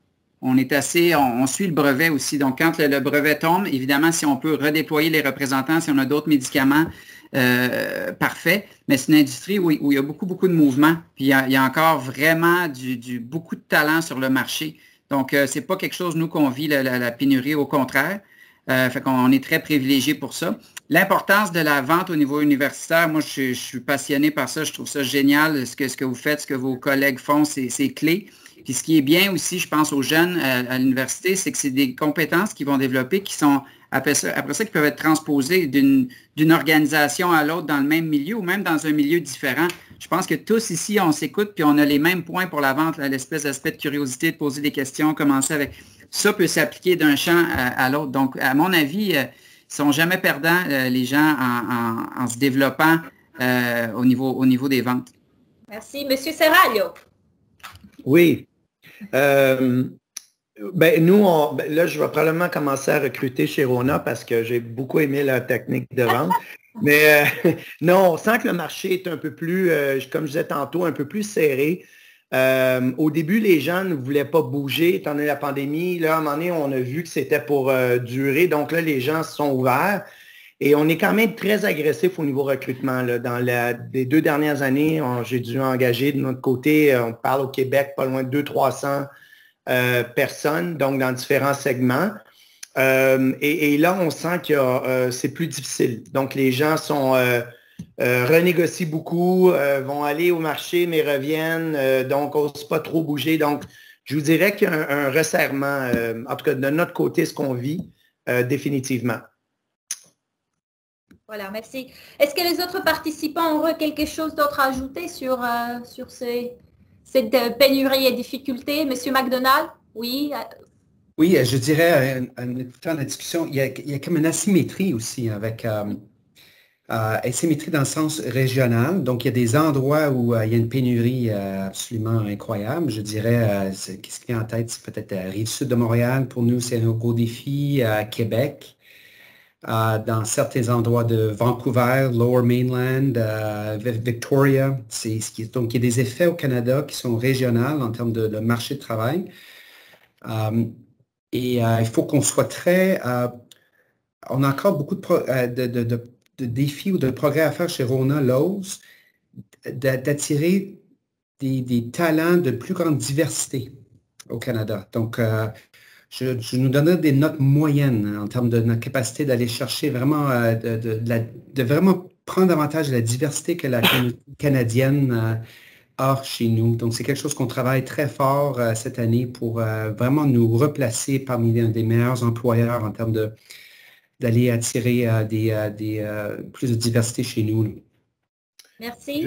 suit le brevet aussi. Donc, quand le brevet tombe, évidemment, si on peut redéployer les représentants, si on a d'autres médicaments, parfait. Mais c'est une industrie où il y a beaucoup, beaucoup de mouvements. Puis, il y a encore vraiment beaucoup de talent sur le marché. Donc, ce n'est pas quelque chose, nous, qu'on vit la pénurie, au contraire. Fait qu'on est très privilégiés pour ça. L'importance de la vente au niveau universitaire, moi, je suis passionné par ça. Je trouve ça génial. Ce que vous faites, ce que vos collègues font, c'est clé. Puis ce qui est bien aussi, je pense aux jeunes à l'université, c'est que c'est des compétences qu'ils vont développer qui sont, après ça, qui peuvent être transposées d'une organisation à l'autre dans le même milieu ou même dans un milieu différent. Je pense que tous ici, on s'écoute puis on a les mêmes points pour la vente, l'espèce d'aspect de curiosité, de poser des questions, commencer avec... Ça peut s'appliquer d'un champ à l'autre. Donc, à mon avis, ils ne sont jamais perdants, les gens, en se développant au niveau des ventes. Merci. Monsieur Serraglio. Oui. Nous, là, je vais probablement commencer à recruter chez Rona parce que j'ai beaucoup aimé leur technique de vente. Mais non, on sent que le marché est un peu plus, comme je disais tantôt, un peu plus serré. Au début, les gens ne voulaient pas bouger étant donné la pandémie. Là, à un moment donné, on a vu que c'était pour durer. Donc là, les gens se sont ouverts. Et on est quand même très agressif au niveau recrutement. Là. Dans les 2 dernières années, j'ai dû engager de notre côté, on parle au Québec, pas loin de 200-300 personnes, donc dans différents segments. Et là, on sent que c'est plus difficile. Donc, les gens renégocient beaucoup, vont aller au marché, mais reviennent, donc n'osent pas trop bouger. Donc, je vous dirais qu'il y a un resserrement, en tout cas de notre côté, ce qu'on vit, définitivement. Voilà, merci. Est-ce que les autres participants auraient quelque chose d'autre à ajouter sur cette pénurie et difficulté? Monsieur McDonald, oui? Oui, je dirais, en écoutant la discussion, il y a comme une asymétrie aussi avec Asymétrie dans le sens régional. Donc, il y a des endroits où il y a une pénurie absolument incroyable. Je dirais, qu'est-ce qui vient en tête? C'est peut-être la Rive-Sud de Montréal. Pour nous, c'est un gros défi. À Québec, dans certains endroits de Vancouver, Lower Mainland, Victoria. Donc, il y a des effets au Canada qui sont régionaux en termes de marché de travail. Il faut qu'on soit très... on a encore beaucoup de défis ou de progrès à faire chez Rona Lowe's, d'attirer des talents de plus grande diversité au Canada. Donc, je nous donnerai des notes moyennes en termes de notre capacité d'aller chercher vraiment, de vraiment prendre davantage de la diversité que la communauté canadienne a chez nous. Donc, c'est quelque chose qu'on travaille très fort cette année pour vraiment nous replacer parmi des meilleurs employeurs en termes d'aller attirer plus de diversité chez nous. Merci.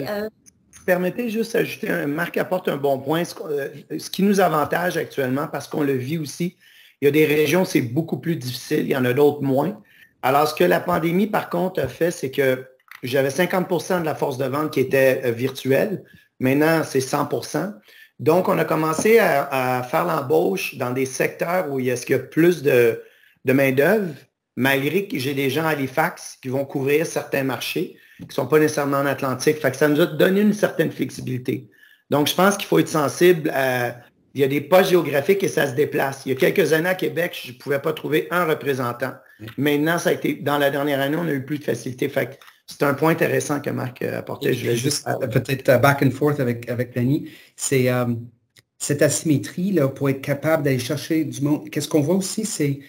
Permettez juste d'ajouter, Marc apporte un bon point, ce qui nous avantage actuellement, parce qu'on le vit aussi, il y a des régions où c'est beaucoup plus difficile, il y en a d'autres moins. Alors, ce que la pandémie, par contre, a fait, c'est que j'avais 50% de la force de vente qui était virtuelle. Maintenant, c'est 100%. Donc, on a commencé à faire l'embauche dans des secteurs où il y a plus de main-d'œuvre, malgré que j'ai des gens à Halifax qui vont couvrir certains marchés qui ne sont pas nécessairement en Atlantique. Fait que ça nous a donné une certaine flexibilité. Donc, je pense qu'il faut être sensible à... Il y a des postes géographiques et ça se déplace. Il y a quelques années à Québec, je ne pouvais pas trouver un représentant. Maintenant, ça a été, dans la dernière année, on a eu plus de facilité. Fait que c'est un point intéressant que Marc apportait. Je vais juste peut-être back and forth avec Danny. C'est cette asymétrie là, pour être capable d'aller chercher du monde. Qu'est-ce qu'on voit aussi, c'est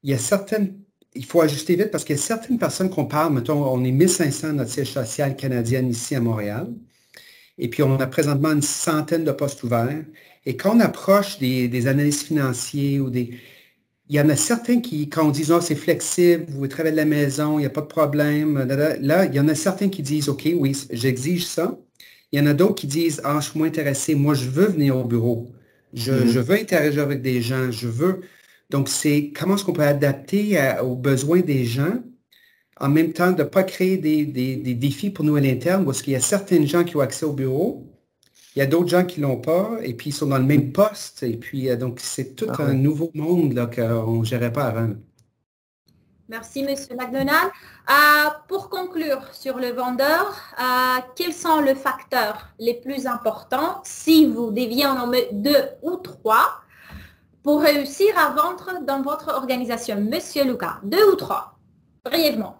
il y a certaines... Il faut ajuster vite parce qu'il y a certaines personnes qu'on parle, mettons, on est 1500 notre siège social canadien ici à Montréal. Et puis, on a présentement une centaine de postes ouverts. Et quand on approche des analystes financiers ou il y en a certains qui, quand on dit, oh, c'est flexible, vous travaillez de la maison, il n'y a pas de problème. Là, il y en a certains qui disent, OK, oui, j'exige ça. Il y en a d'autres qui disent, ah, je suis moins intéressé. Moi, je veux venir au bureau. Je veux interagir avec des gens. Je veux... Donc, c'est comment est-ce qu'on peut adapter aux besoins des gens, en même temps de ne pas créer des défis pour nous à l'interne, parce qu'il y a certains gens qui ont accès au bureau, il y a d'autres gens qui ne l'ont pas, et puis ils sont dans le même poste. Et puis, donc, c'est tout un nouveau monde là, qu'on ne gérait pas avant. Merci, M. McDonald. Pour conclure sur le vendeur, quels sont les facteurs les plus importants, si vous deviez en nommer 2 ou 3, pour réussir à vendre dans votre organisation? Monsieur Lucas, 2 ou 3, brièvement.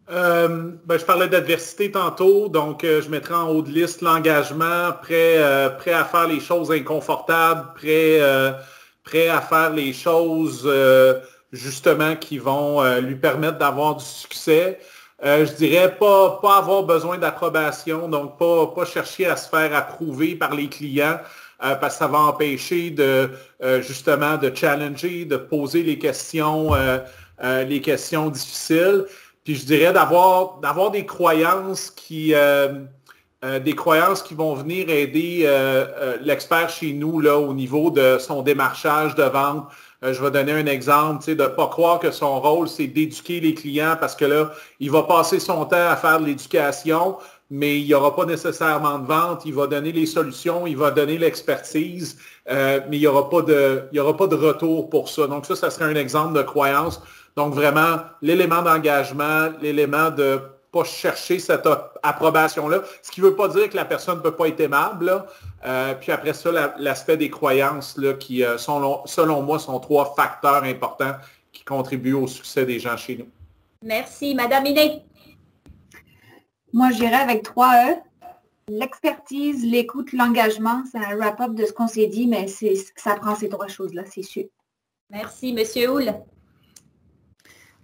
Je parlais d'adversité tantôt, donc je mettrai en haut de liste l'engagement, prêt à faire les choses inconfortables, prêt à faire les choses justement qui vont lui permettre d'avoir du succès. Je dirais pas avoir besoin d'approbation, donc pas chercher à se faire approuver par les clients. Parce que ça va empêcher justement de challenger, de poser les questions difficiles. Puis je dirais d'avoir des croyances qui vont venir aider l'expert chez nous là, au niveau de son démarchage de vente. Je vais donner un exemple, de ne pas croire que son rôle, c'est d'éduquer les clients parce que là, il va passer son temps à faire de l'éducation, mais il n'y aura pas nécessairement de vente. Il va donner les solutions, il va donner l'expertise, mais il n'y aura pas de retour pour ça. Donc ça serait un exemple de croyance. Donc vraiment, l'élément d'engagement, l'élément de ne pas chercher cette approbation-là, ce qui ne veut pas dire que la personne ne peut pas être aimable. Là. Puis après ça, l'aspect des croyances là, qui, selon moi, sont 3 facteurs importants qui contribuent au succès des gens chez nous. Merci. Madame Iné. Moi, j'irais avec 3 E. L'expertise, l'écoute, l'engagement. C'est un wrap-up de ce qu'on s'est dit, mais ça prend ces 3 choses-là, c'est sûr. Merci, Monsieur Houle.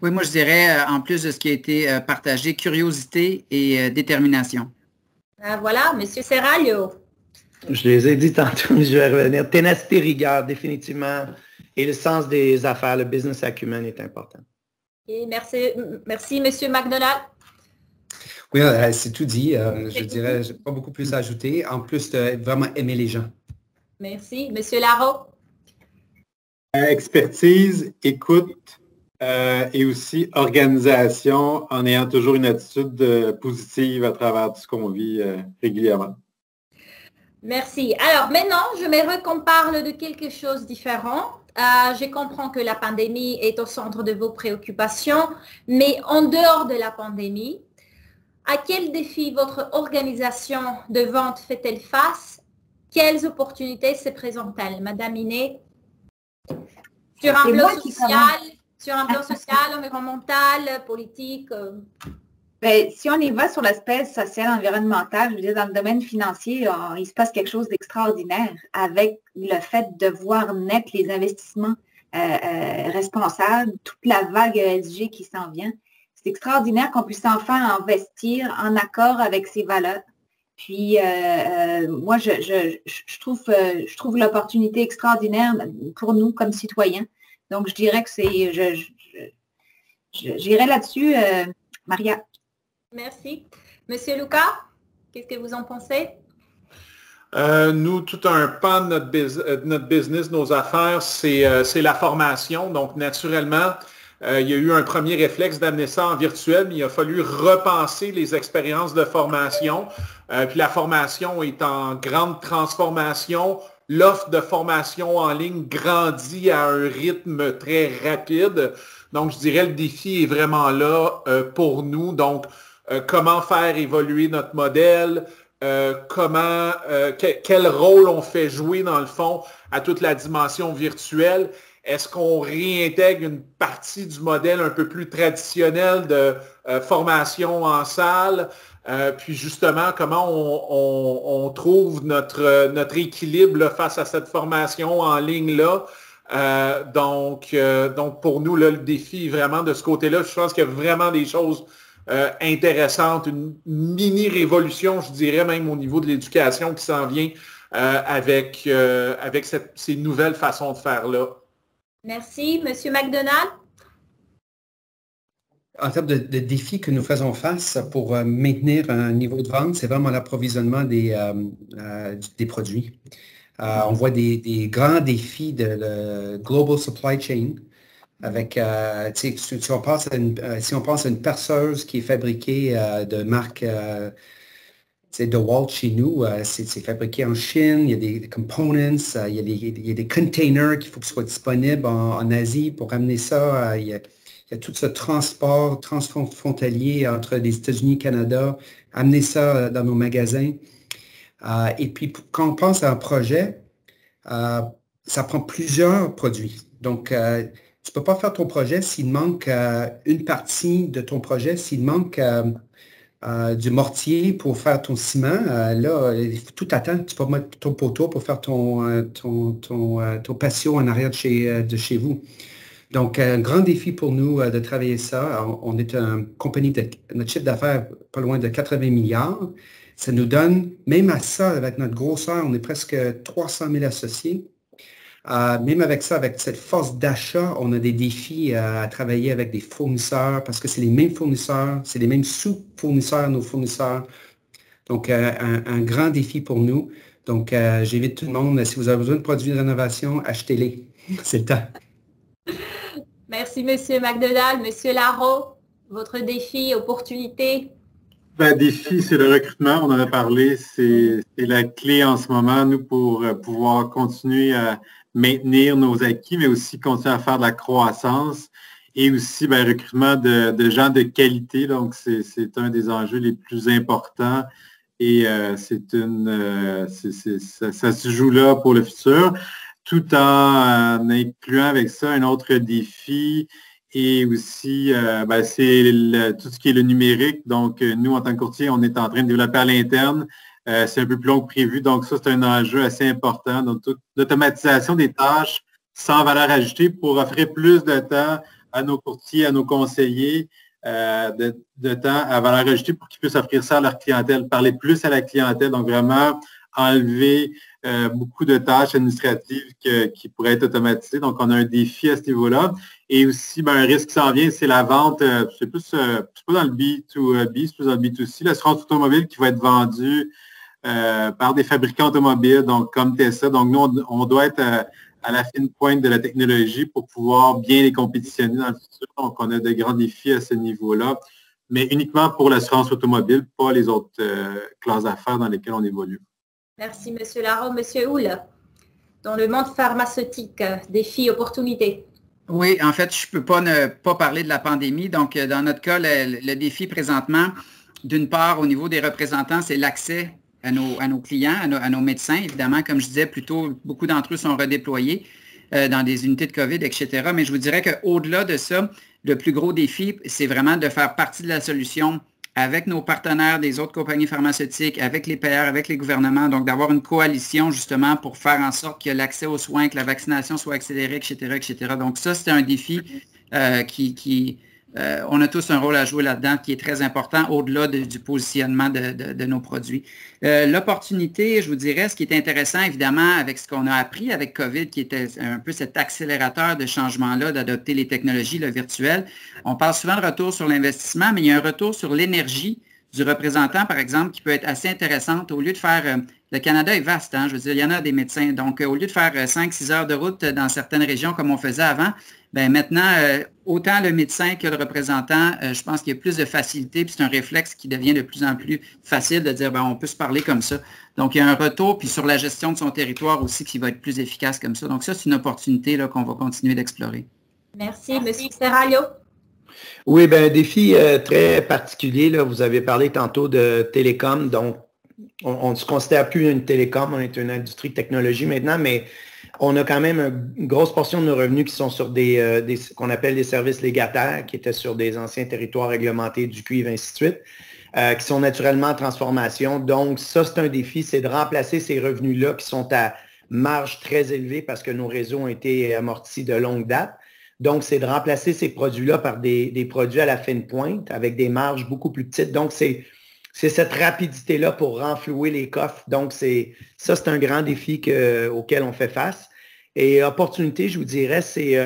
Oui, moi, je dirais, en plus de ce qui a été partagé, curiosité et détermination. Voilà, Monsieur Serralio. Je les ai dit tantôt, mais je vais revenir. Ténacité, rigueur, définitivement. Et le sens des affaires, le business acumen est important. Et merci, Monsieur McDonald. Oui, c'est tout dit. Je dirais, je n'ai pas beaucoup plus à ajouter, en plus de vraiment aimer les gens. Merci. Monsieur Larreau. Expertise, écoute, et aussi organisation en ayant toujours une attitude positive à travers tout ce qu'on vit régulièrement. Merci. Alors maintenant, j'aimerais qu'on parle de quelque chose de différent. Je comprends que la pandémie est au centre de vos préoccupations, mais en dehors de la pandémie, à quels défis votre organisation de vente fait-elle face? Quelles opportunités se présentent-elles? Madame Iné, sur un plan social, environnemental, politique Bien, si on y va sur l'aspect social, environnemental, je veux dire, dans le domaine financier, il se passe quelque chose d'extraordinaire avec le fait de voir naître les investissements responsables, toute la vague ESG qui s'en vient. C'est extraordinaire qu'on puisse enfin investir en accord avec ses valeurs. Puis, moi, je trouve l'opportunité extraordinaire pour nous comme citoyens. Donc, je dirais que c'est, j'irai là-dessus, Maria. Merci. Monsieur Lucas, qu'est-ce que vous en pensez? Nous, tout un pan de notre business, nos affaires, c'est la formation. Donc, naturellement, il y a eu un premier réflexe d'amener ça en virtuel, mais il a fallu repenser les expériences de formation. Puis la formation est en grande transformation. L'offre de formation en ligne grandit à un rythme très rapide. Donc, je dirais le défi est vraiment là pour nous. Donc, comment faire évoluer notre modèle, quel rôle on fait jouer dans le fond à toute la dimension virtuelle. Est-ce qu'on réintègre une partie du modèle un peu plus traditionnel de formation en salle? Puis justement, comment on trouve notre équilibre là, face à cette formation en ligne-là? Donc, pour nous, là, le défi vraiment de ce côté-là, je pense qu'il y a vraiment des choses intéressante, une mini-révolution, je dirais même au niveau de l'éducation qui s'en vient avec ces nouvelles façons de faire-là. Merci. Monsieur McDonald? En termes de défis que nous faisons face pour maintenir un niveau de vente, c'est vraiment l'approvisionnement des produits. On voit des grands défis de la global supply chain. Avec, si on pense à une perceuse qui est fabriquée de marque DeWalt chez nous, c'est fabriqué en Chine, il y a des components, il y a des containers qu'il faut que soient disponibles en Asie pour amener ça. Il y a tout ce transport transfrontalier entre les États-Unis et le Canada, amener ça dans nos magasins. Et puis, quand on pense à un projet, ça prend plusieurs produits. Donc, tu ne peux pas faire ton projet s'il manque une partie de ton projet, s'il manque du mortier pour faire ton ciment. Là, il faut tout attendre. Tu peux mettre ton poteau pour faire ton patio en arrière de chez vous. Donc, un grand défi pour nous de travailler ça. On est une compagnie notre chiffre d'affaires pas loin de 80 milliards. Ça nous donne, même à ça, avec notre grosseur, on est presque 300 000 associés. Même avec ça, avec cette force d'achat, on a des défis à travailler avec des fournisseurs parce que c'est les mêmes fournisseurs, c'est les mêmes sous-fournisseurs, nos fournisseurs. Donc, un grand défi pour nous. Donc, j'invite tout le monde, si vous avez besoin de produits de rénovation, achetez-les. C'est le temps. Merci, M. McDonald. M. Larreau, votre défi, opportunité? Ben, défi, c'est le recrutement. On en a parlé. C'est la clé en ce moment, nous, pour pouvoir continuer à maintenir nos acquis, mais aussi continuer à faire de la croissance et aussi recrutement de gens de qualité. Donc, c'est un des enjeux les plus importants et ça se joue là pour le futur, tout en incluant avec ça un autre défi et aussi c'est tout ce qui est le numérique. Donc, nous, en tant que courtier, on est en train de développer à l'interne. C'est un peu plus long que prévu. Donc, ça, c'est un enjeu assez important. Donc, l'automatisation des tâches sans valeur ajoutée pour offrir plus de temps à nos courtiers, à nos conseillers, de temps à valeur ajoutée pour qu'ils puissent offrir ça à leur clientèle, parler plus à la clientèle. Donc, vraiment enlever beaucoup de tâches administratives qui pourraient être automatisées. Donc, on a un défi à ce niveau-là. Et aussi, un risque qui s'en vient, c'est la vente, c'est pas dans le B2B, c'est plus dans le B2C, l'assurance automobile qui va être vendue par des fabricants automobiles, donc comme Tesla. Donc, nous, on doit être à la fine pointe de la technologie pour pouvoir bien les compétitionner dans le futur. Donc, on a de grands défis à ce niveau-là, mais uniquement pour l'assurance automobile, pas les autres classes d'affaires dans lesquelles on évolue. Merci, M. Larreau. M. Houle, dans le monde pharmaceutique, défis, opportunités. Oui, en fait, je ne peux pas ne pas parler de la pandémie. Donc, dans notre cas, le défi présentement, d'une part, au niveau des représentants, c'est l'accès à nos clients, à nos médecins. Évidemment, comme je disais, plutôt, beaucoup d'entre eux sont redéployés dans des unités de COVID, etc. Mais je vous dirais qu'au-delà de ça, le plus gros défi, c'est vraiment de faire partie de la solution avec nos partenaires des autres compagnies pharmaceutiques, avec les payeurs, avec les gouvernements, donc d'avoir une coalition justement pour faire en sorte que l'accès aux soins, que la vaccination soit accélérée, etc., etc. Donc ça, c'est un défi on a tous un rôle à jouer là-dedans qui est très important au-delà du positionnement de nos produits. L'opportunité, je vous dirais, ce qui est intéressant, évidemment, avec ce qu'on a appris avec COVID, qui était un peu cet accélérateur de changement-là, d'adopter les technologies, le virtuel. On parle souvent de retour sur l'investissement, mais il y a un retour sur l'énergie du représentant, par exemple, qui peut être assez intéressante. Au lieu de faire, le Canada est vaste, hein, je veux dire, il y en a des médecins. Donc, au lieu de faire 5-6 heures de route dans certaines régions comme on faisait avant, bien maintenant, autant le médecin que le représentant, je pense qu'il y a plus de facilité, puis c'est un réflexe qui devient de plus en plus facile de dire, bien, on peut se parler comme ça. Donc, il y a un retour, puis sur la gestion de son territoire aussi, qui va être plus efficace comme ça. Donc, ça, c'est une opportunité là, qu'on va continuer d'explorer. Merci. Monsieur Serralio. Oui, bien, un défi très particulier. Là. Vous avez parlé tantôt de télécom, donc on ne se considère plus une télécom, on est une industrie de technologie maintenant, mais on a quand même une grosse portion de nos revenus qui sont sur qu'on appelle des services légataires, qui étaient sur des anciens territoires réglementés du cuivre, ainsi de suite, qui sont naturellement en transformation. Donc, ça, c'est un défi, c'est de remplacer ces revenus-là qui sont à marge très élevée parce que nos réseaux ont été amortis de longue date. Donc, c'est de remplacer ces produits-là par des produits à la fine pointe avec des marges beaucoup plus petites. Donc, c'est cette rapidité-là pour renflouer les coffres. Donc, c'est un grand défi auquel on fait face. Et opportunité, je vous dirais, c'est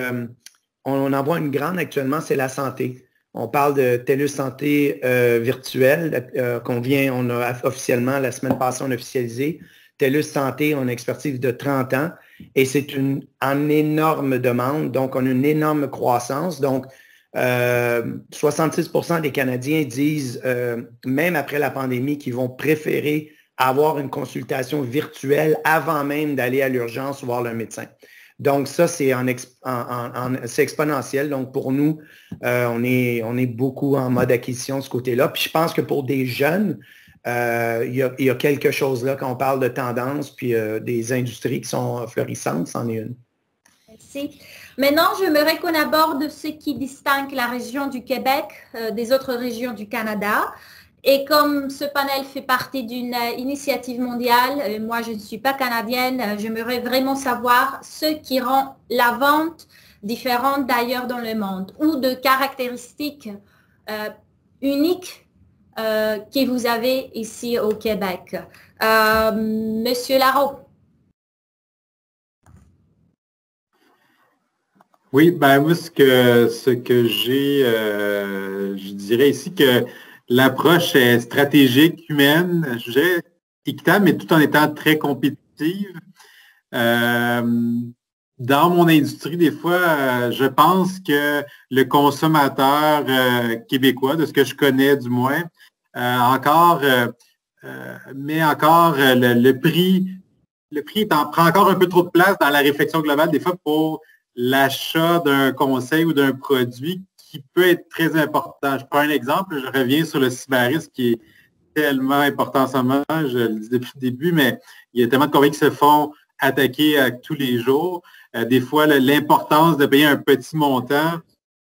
on en voit une grande actuellement, c'est la santé. On parle de TELUS Santé virtuelle on a officiellement, la semaine passée, on a officialisé. TELUS Santé, on a une expertise de 30 ans et c'est en énorme demande. Donc, on a une énorme croissance. Donc, 66% des Canadiens disent, même après la pandémie, qu'ils vont préférer avoir une consultation virtuelle avant même d'aller à l'urgence voir leur médecin. Donc, ça, c'est c'est exponentiel. Donc, pour nous, on est beaucoup en mode acquisition de ce côté-là. Puis, je pense que pour des jeunes, il y a quelque chose là quand on parle de tendance, puis des industries qui sont florissantes, c'en est une. Merci. Maintenant, j'aimerais qu'on aborde ce qui distingue la région du Québec des autres régions du Canada. Et comme ce panel fait partie d'une initiative mondiale, moi je ne suis pas canadienne, j'aimerais vraiment savoir ce qui rend la vente différente d'ailleurs dans le monde ou de caractéristiques uniques que vous avez ici au Québec. Monsieur Larreau. Oui, ben moi, ce que j'ai, je dirais ici que l'approche est stratégique, humaine, je dirais équitable, mais tout en étant très compétitive. Dans mon industrie, des fois, je pense que le consommateur québécois, de ce que je connais du moins, met encore le prix prend encore un peu trop de place dans la réflexion globale, des fois pour l'achat d'un conseil ou d'un produit qui peut être très important. Je prends un exemple, je reviens sur le cyberrisque qui est tellement important en ce moment, je le dis depuis le début, mais il y a tellement de compagnies qui se font attaquer tous les jours. Des fois, l'importance de payer un petit montant,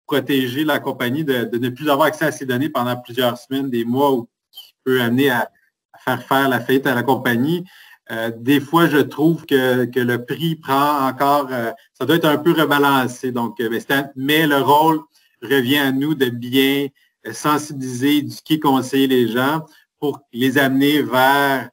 protéger la compagnie de ne plus avoir accès à ces données pendant plusieurs semaines, des mois, ou qui peut amener à faire la faillite à la compagnie. Des fois, je trouve que le prix prend encore, ça doit être un peu rebalancé. Donc, mais le rôle revient à nous de bien sensibiliser, éduquer, conseiller les gens pour les amener vers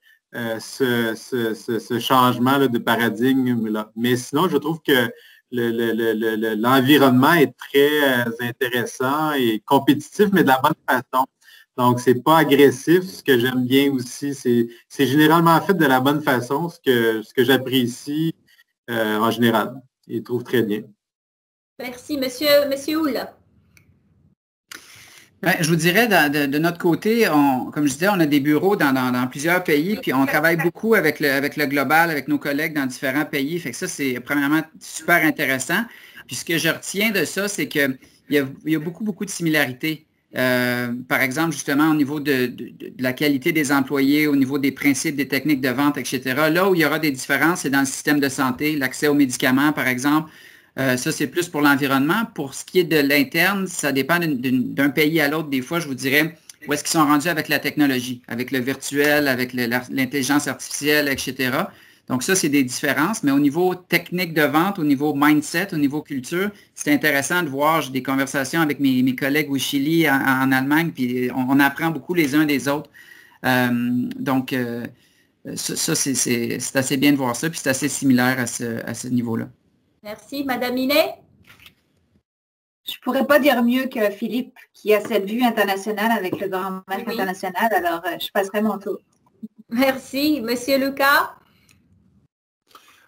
ce changement là, de paradigme. Là. Mais sinon, je trouve que l'environnement est très intéressant et compétitif, mais de la bonne façon. Donc, ce n'est pas agressif. Ce que j'aime bien aussi, c'est généralement fait de la bonne façon, ce que j'apprécie en général. ils trouvent très bien. Merci, Monsieur Houle. Ben, je vous dirais, de notre côté, comme je disais, on a des bureaux dans plusieurs pays, puis on travaille beaucoup avec le global, avec nos collègues dans différents pays. Fait que ça, c'est premièrement super intéressant. Puis ce que je retiens de ça, c'est qu'il y a beaucoup de similarités. Par exemple, justement, au niveau de la qualité des employés, au niveau des principes, des techniques de vente, etc. Là où il y aura des différences, c'est dans le système de santé, l'accès aux médicaments, par exemple. Ça, c'est plus pour l'environnement. Pour ce qui est de l'interne, ça dépend d'un pays à l'autre. Des fois, je vous dirais où est-ce qu'ils sont rendus avec la technologie, avec le virtuel, avec l'intelligence artificielle, etc. Donc ça, c'est des différences. Mais au niveau technique de vente, au niveau mindset, au niveau culture, c'est intéressant de voir. J'ai des conversations avec mes collègues au Chili, en Allemagne, puis on apprend beaucoup les uns des autres. Donc, ça, c'est assez bien de voir ça, puis c'est assez similaire à ce niveau-là. Merci. Madame Minet? Je ne pourrais pas dire mieux que Philippe, qui a cette vue internationale avec le Grand Maître international, alors je passerai mon tour. Merci. Monsieur Lucas?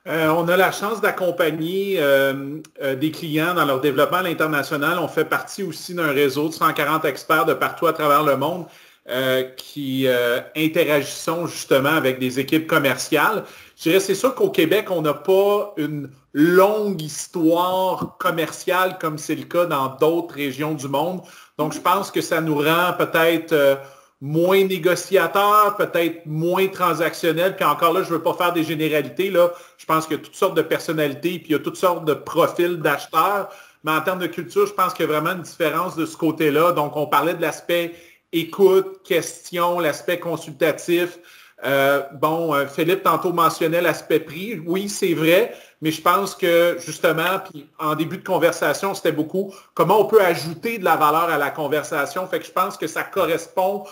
On a la chance d'accompagner des clients dans leur développement à l'international. On fait partie aussi d'un réseau de 140 experts de partout à travers le monde qui interagissons justement avec des équipes commerciales. Je dirais, c'est sûr qu'au Québec, on n'a pas une longue histoire commerciale comme c'est le cas dans d'autres régions du monde. Donc, je pense que ça nous rend peut-être moins négociateurs, peut-être moins transactionnels. Puis encore là, je ne veux pas faire des généralités. Là. Je pense qu'il y a toutes sortes de personnalités, puis il y a toutes sortes de profils d'acheteurs. Mais en termes de culture, je pense qu'il y a vraiment une différence de ce côté-là. Donc, on parlait de l'aspect écoute, question, l'aspect consultatif. Philippe tantôt mentionnait l'aspect prix. Oui, c'est vrai, mais je pense que justement, puis en début de conversation, c'était beaucoup comment on peut ajouter de la valeur à la conversation. Fait que je pense que ça correspond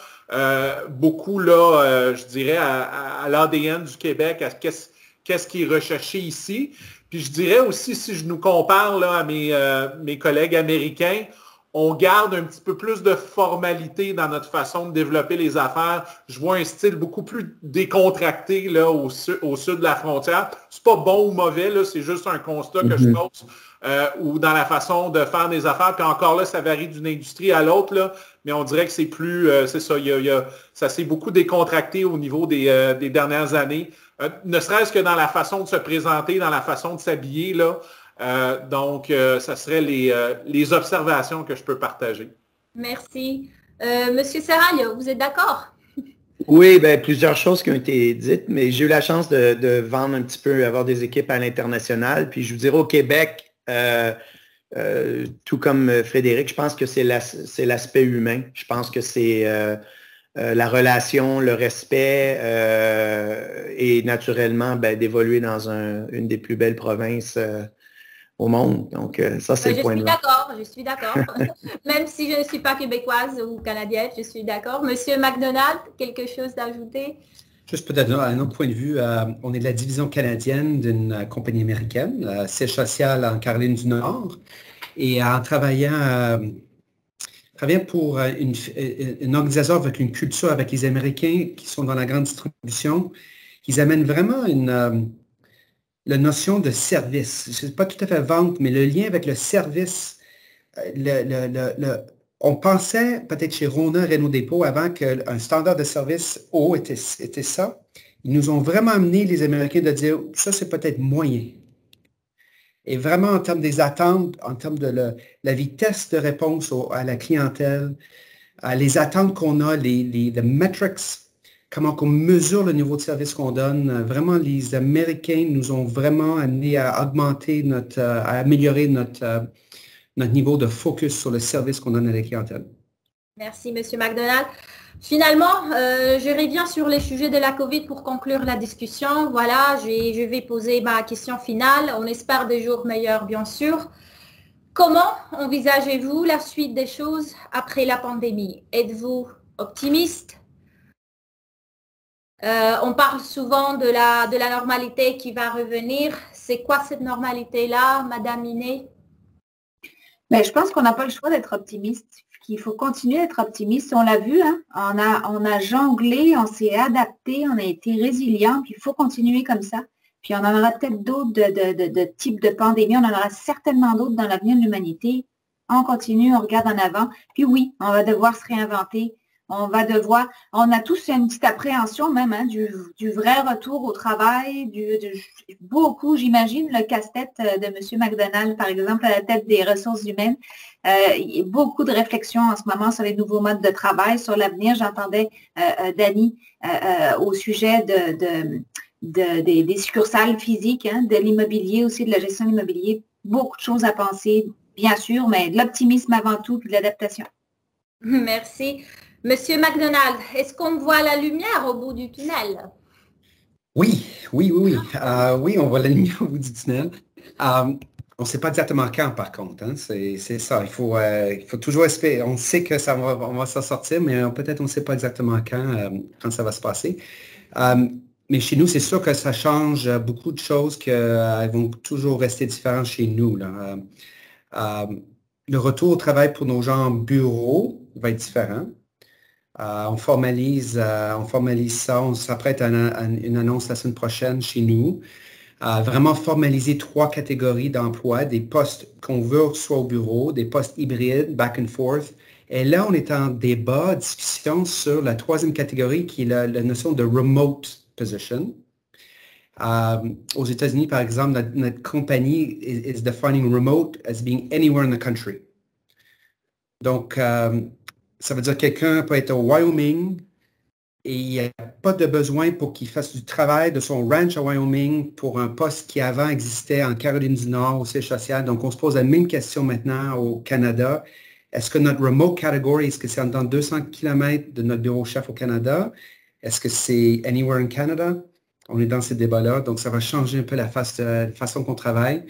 beaucoup, là, je dirais, à l'ADN du Québec, à qu'est-ce qui est recherché ici. Puis je dirais aussi, si je nous compare là, à mes collègues américains, on garde un petit peu plus de formalité dans notre façon de développer les affaires. Je vois un style beaucoup plus décontracté là, au sud de la frontière. C'est pas bon ou mauvais, là, c'est juste un constat que je pose. Ou dans la façon de faire des affaires. Puis encore là, ça varie d'une industrie à l'autre, là, mais on dirait que c'est plus, c'est ça, ça s'est beaucoup décontracté au niveau des dernières années. Ne serait-ce que dans la façon de se présenter, dans la façon de s'habiller, là. Donc, ça serait les observations que je peux partager. Merci. Monsieur Serraglio, vous êtes d'accord? Oui, bien, plusieurs choses qui ont été dites, mais j'ai eu la chance de vendre un petit peu, avoir des équipes à l'international. Puis je vous dirais au Québec, tout comme Frédéric, je pense que c'est l'aspect humain. Je pense que c'est la relation, le respect et naturellement d'évoluer dans une des plus belles provinces au monde. Donc, ça, c'est le point de vue. Je suis d'accord. Même si je ne suis pas québécoise ou canadienne, je suis d'accord. Monsieur McDonald, quelque chose d'ajouter? Juste peut-être un autre point de vue. On est de la division canadienne d'une compagnie américaine, siège social en Caroline du Nord. Et en travaillant pour une organisation avec une culture avec les Américains qui sont dans la grande distribution, ils amènent vraiment la notion de service. Ce n'est pas tout à fait vente, mais le lien avec le service. On pensait, peut-être chez Rona, Renault Dépôt, avant qu'un standard de service haut était ça. Ils nous ont vraiment amené, les Américains, de dire, ça, c'est peut-être moyen. Et vraiment, en termes des attentes, en termes de la vitesse de réponse à la clientèle, les attentes qu'on a, les metrics, comment on mesure le niveau de service qu'on donne. Vraiment, les Américains nous ont vraiment amené à augmenter à améliorer notre niveau de focus sur le service qu'on donne à la clientèle. Merci, M. McDonald. Finalement, je reviens sur les sujets de la COVID pour conclure la discussion. Voilà, je vais poser ma question finale. On espère des jours meilleurs, bien sûr. Comment envisagez-vous la suite des choses après la pandémie? Êtes-vous optimiste? On parle souvent de la normalité qui va revenir. C'est quoi cette normalité-là, Madame Minet? Mais je pense qu'on n'a pas le choix d'être optimiste. Il faut continuer d'être optimiste. On l'a vu, hein? On a jonglé, on s'est adapté, on a été résilient, puis il faut continuer comme ça. puis on en aura peut-être d'autres de types de pandémies, on en aura certainement d'autres dans l'avenir de l'humanité. On continue, on regarde en avant, puis oui, on va devoir se réinventer. On a tous une petite appréhension même du vrai retour au travail, beaucoup, j'imagine, le casse-tête de M. McDonald, par exemple, à la tête des ressources humaines. Il y a beaucoup de réflexions en ce moment sur les nouveaux modes de travail, sur l'avenir. J'entendais Dani au sujet des succursales physiques, de l'immobilier aussi, de la gestion de l'immobilier. Beaucoup de choses à penser, bien sûr, mais de l'optimisme avant tout, puis de l'adaptation. Merci. Monsieur McDonald, est-ce qu'on voit la lumière au bout du tunnel? Oui. Oui, on voit la lumière au bout du tunnel. On ne sait pas exactement quand, par contre. Hein. C'est ça. Il faut toujours espérer. On sait que on va s'en sortir, mais peut-être on ne sait pas exactement quand ça va se passer. Mais chez nous, c'est sûr que ça change beaucoup de choses qu'elles vont toujours rester différentes chez nous. Là. Le retour au travail pour nos gens en bureau va être différent. On formalise ça. On s'apprête à une annonce la semaine prochaine chez nous. Vraiment formaliser 3 catégories d'emplois, des postes qu'on veut soit au bureau, des postes hybrides, back and forth. Et là, on est en débat, discussion sur la 3e catégorie qui est la notion de remote position. Aux États-Unis, par exemple, notre compagnie is defining remote as being anywhere in the country. Donc, ça veut dire que quelqu'un peut être au Wyoming et il n'y a pas de besoin pour qu'il fasse du travail de son ranch à Wyoming pour un poste qui avant existait en Caroline du Nord, au siège social. Donc, on se pose la même question maintenant au Canada. Est-ce que notre remote category, est-ce que c'est dans 200 km de notre bureau chef au Canada? Est-ce que c'est anywhere in Canada? On est dans ces débats-là. Donc, ça va changer un peu la façon qu'on travaille.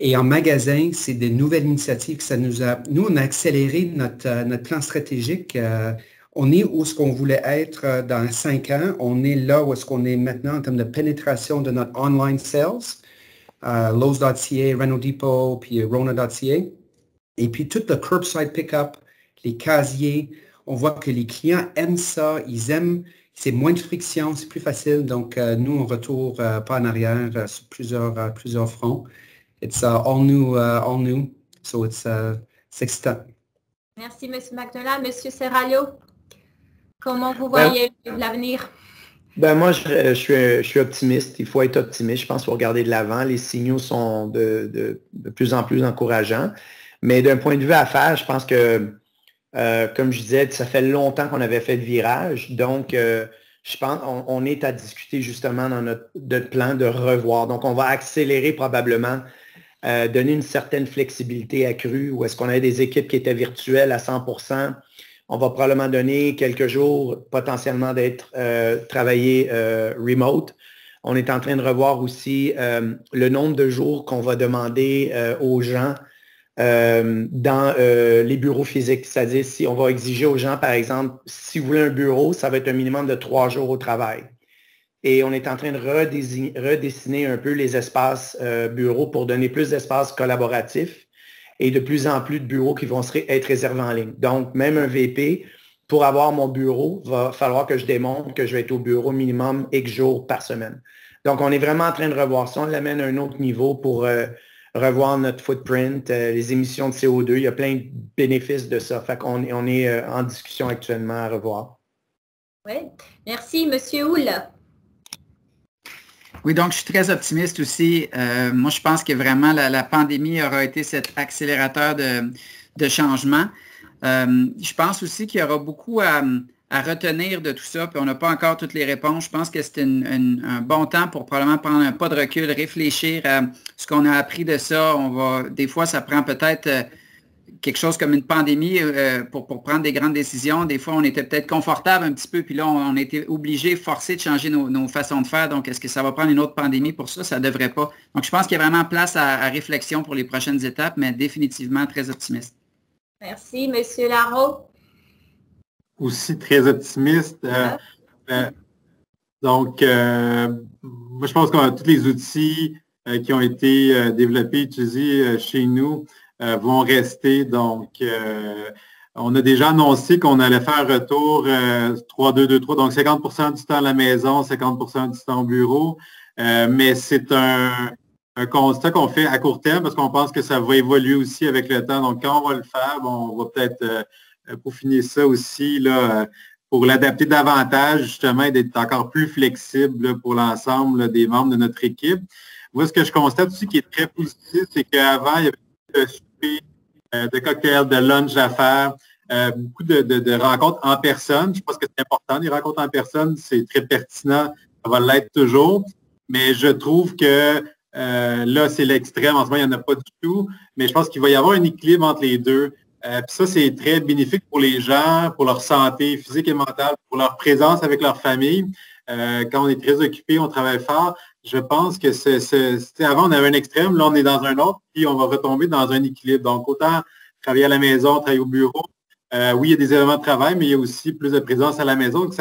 Et en magasin, c'est des nouvelles initiatives que ça nous a... Nous, on a accéléré notre plan stratégique. On est où est-ce qu'on voulait être dans 5 ans. On est là où est-ce qu'on est maintenant en termes de pénétration de notre online sales. Lowe's.ca, Renault Depot, puis Rona.ca. Et puis tout le curbside pickup, les casiers. On voit que les clients aiment ça. Ils aiment... C'est moins de friction, c'est plus facile. Donc, nous, on retourne pas en arrière sur plusieurs fronts. It's all new. So it's excitant. Merci, M. McDonald. M. Serralio, comment vous voyez l'avenir? Moi, je suis optimiste. Il faut être optimiste. Je pense qu'il faut regarder de l'avant. Les signaux sont de plus en plus encourageants. Mais d'un point de vue affaires, je pense que, comme je disais, ça fait longtemps qu'on avait fait le virage. Donc, je pense qu'on est à discuter justement dans notre plan de revoir. Donc, on va accélérer probablement, donner une certaine flexibilité accrue, ou est-ce qu'on a des équipes qui étaient virtuelles à 100%. On va probablement donner quelques jours potentiellement d'être travaillé remote. On est en train de revoir aussi le nombre de jours qu'on va demander aux gens dans les bureaux physiques. C'est-à-dire, si on va exiger aux gens, par exemple, si vous voulez un bureau, ça va être un minimum de 3 jours au travail. Et on est en train de redessiner un peu les espaces bureaux pour donner plus d'espaces collaboratifs et de plus en plus de bureaux qui vont être réservés en ligne. Donc, même un VP, pour avoir mon bureau, va falloir que je démontre que je vais être au bureau minimum X jours par semaine. Donc, on est vraiment en train de revoir ça. On l'amène à un autre niveau pour revoir notre footprint, les émissions de CO2. Il y a plein de bénéfices de ça. Fait qu'on on est en discussion actuellement à revoir. Oui, merci. Monsieur Houle. Oui, donc je suis très optimiste aussi. Moi, je pense que vraiment la pandémie aura été cet accélérateur de changement. Je pense aussi qu'il y aura beaucoup à retenir de tout ça, puis on n'a pas encore toutes les réponses. Je pense que c'est un bon temps pour probablement prendre un pas de recul, réfléchir à ce qu'on a appris de ça. Des fois, ça prend peut-être quelque chose comme une pandémie pour prendre des grandes décisions. Des fois, on était peut-être confortable un petit peu, puis là, on était obligé, forcé de changer nos façons de faire. Donc, est-ce que ça va prendre une autre pandémie pour ça? Ça ne devrait pas. Donc, je pense qu'il y a vraiment place à réflexion pour les prochaines étapes, mais définitivement très optimiste. Merci. Monsieur Larreau. Aussi très optimiste. Donc, moi, je pense qu'on a tous les outils qui ont été développés, utilisés chez nous vont rester. Donc, on a déjà annoncé qu'on allait faire retour 3-2-2-3, donc 50% du temps à la maison, 50% du temps au bureau. Mais c'est un constat qu'on fait à court terme parce qu'on pense que ça va évoluer aussi avec le temps. Donc, quand on va le faire, bon, on va peut-être peaufiner ça aussi là, pour l'adapter davantage, justement, et d'être encore plus flexible là, pour l'ensemble des membres de notre équipe. Moi, ce que je constate aussi qui est très positif, c'est qu'avant, il y avait de souper, de cocktails, de lunch à faire, beaucoup de rencontres en personne. Je pense que c'est important, les rencontres en personne, c'est très pertinent, ça va l'être toujours. Mais je trouve que là, c'est l'extrême. En ce moment, il n'y en a pas du tout. Mais je pense qu'il va y avoir un équilibre entre les deux. Puis ça, c'est très bénéfique pour les gens, pour leur santé physique et mentale, pour leur présence avec leur famille. Quand on est très occupé, on travaille fort. Je pense que avant, on avait un extrême, là, on est dans un autre, puis on va retomber dans un équilibre. Donc, autant travailler à la maison, travailler au bureau. Oui, il y a des éléments de travail, mais il y a aussi plus de présence à la maison. Donc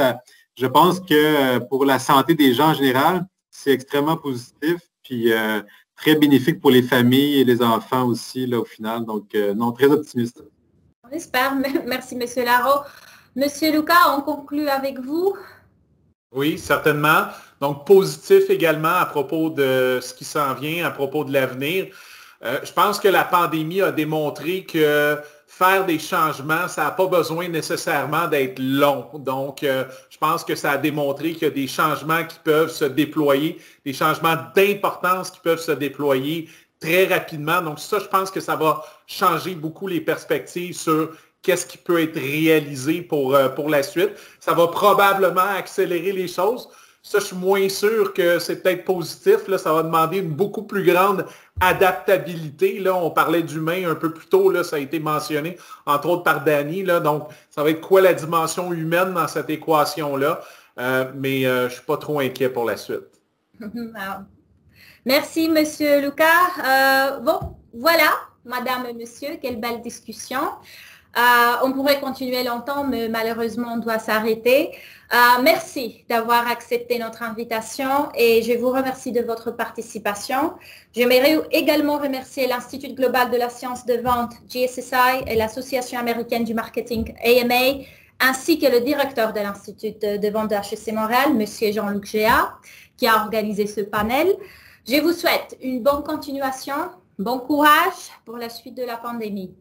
je pense que pour la santé des gens en général, c'est extrêmement positif, puis très bénéfique pour les familles et les enfants aussi, là, au final. Donc, non, très optimiste. On espère. Merci, M. Larreau. M. Lucas, on conclut avec vous. Oui, certainement. Donc, positif également à propos de ce qui s'en vient, à propos de l'avenir. Je pense que la pandémie a démontré que faire des changements, ça n'a pas besoin nécessairement d'être long. Donc, je pense que ça a démontré qu'il y a des changements qui peuvent se déployer, des changements d'importance qui peuvent se déployer très rapidement. Donc, ça, je pense que ça va changer beaucoup les perspectives sur qu'est-ce qui peut être réalisé pour la suite. Ça va probablement accélérer les choses. Ça, je suis moins sûr que c'est peut-être positif. Là, ça va demander une beaucoup plus grande adaptabilité. Là, on parlait d'humain un peu plus tôt. Là, ça a été mentionné, entre autres par Danny. Là, donc, ça va être quoi la dimension humaine dans cette équation-là? Mais je ne suis pas trop inquiet pour la suite. Merci, Monsieur Lucas. Bon, voilà, Madame et Monsieur, quelle belle discussion. On pourrait continuer longtemps, mais malheureusement, on doit s'arrêter. Merci d'avoir accepté notre invitation et je vous remercie de votre participation. J'aimerais également remercier l'Institut global de la science de vente, GSSI, et l'Association américaine du marketing, AMA, ainsi que le directeur de l'Institut de vente de HEC Montréal, M. Jean-Luc Géat, qui a organisé ce panel. Je vous souhaite une bonne continuation, bon courage pour la suite de la pandémie.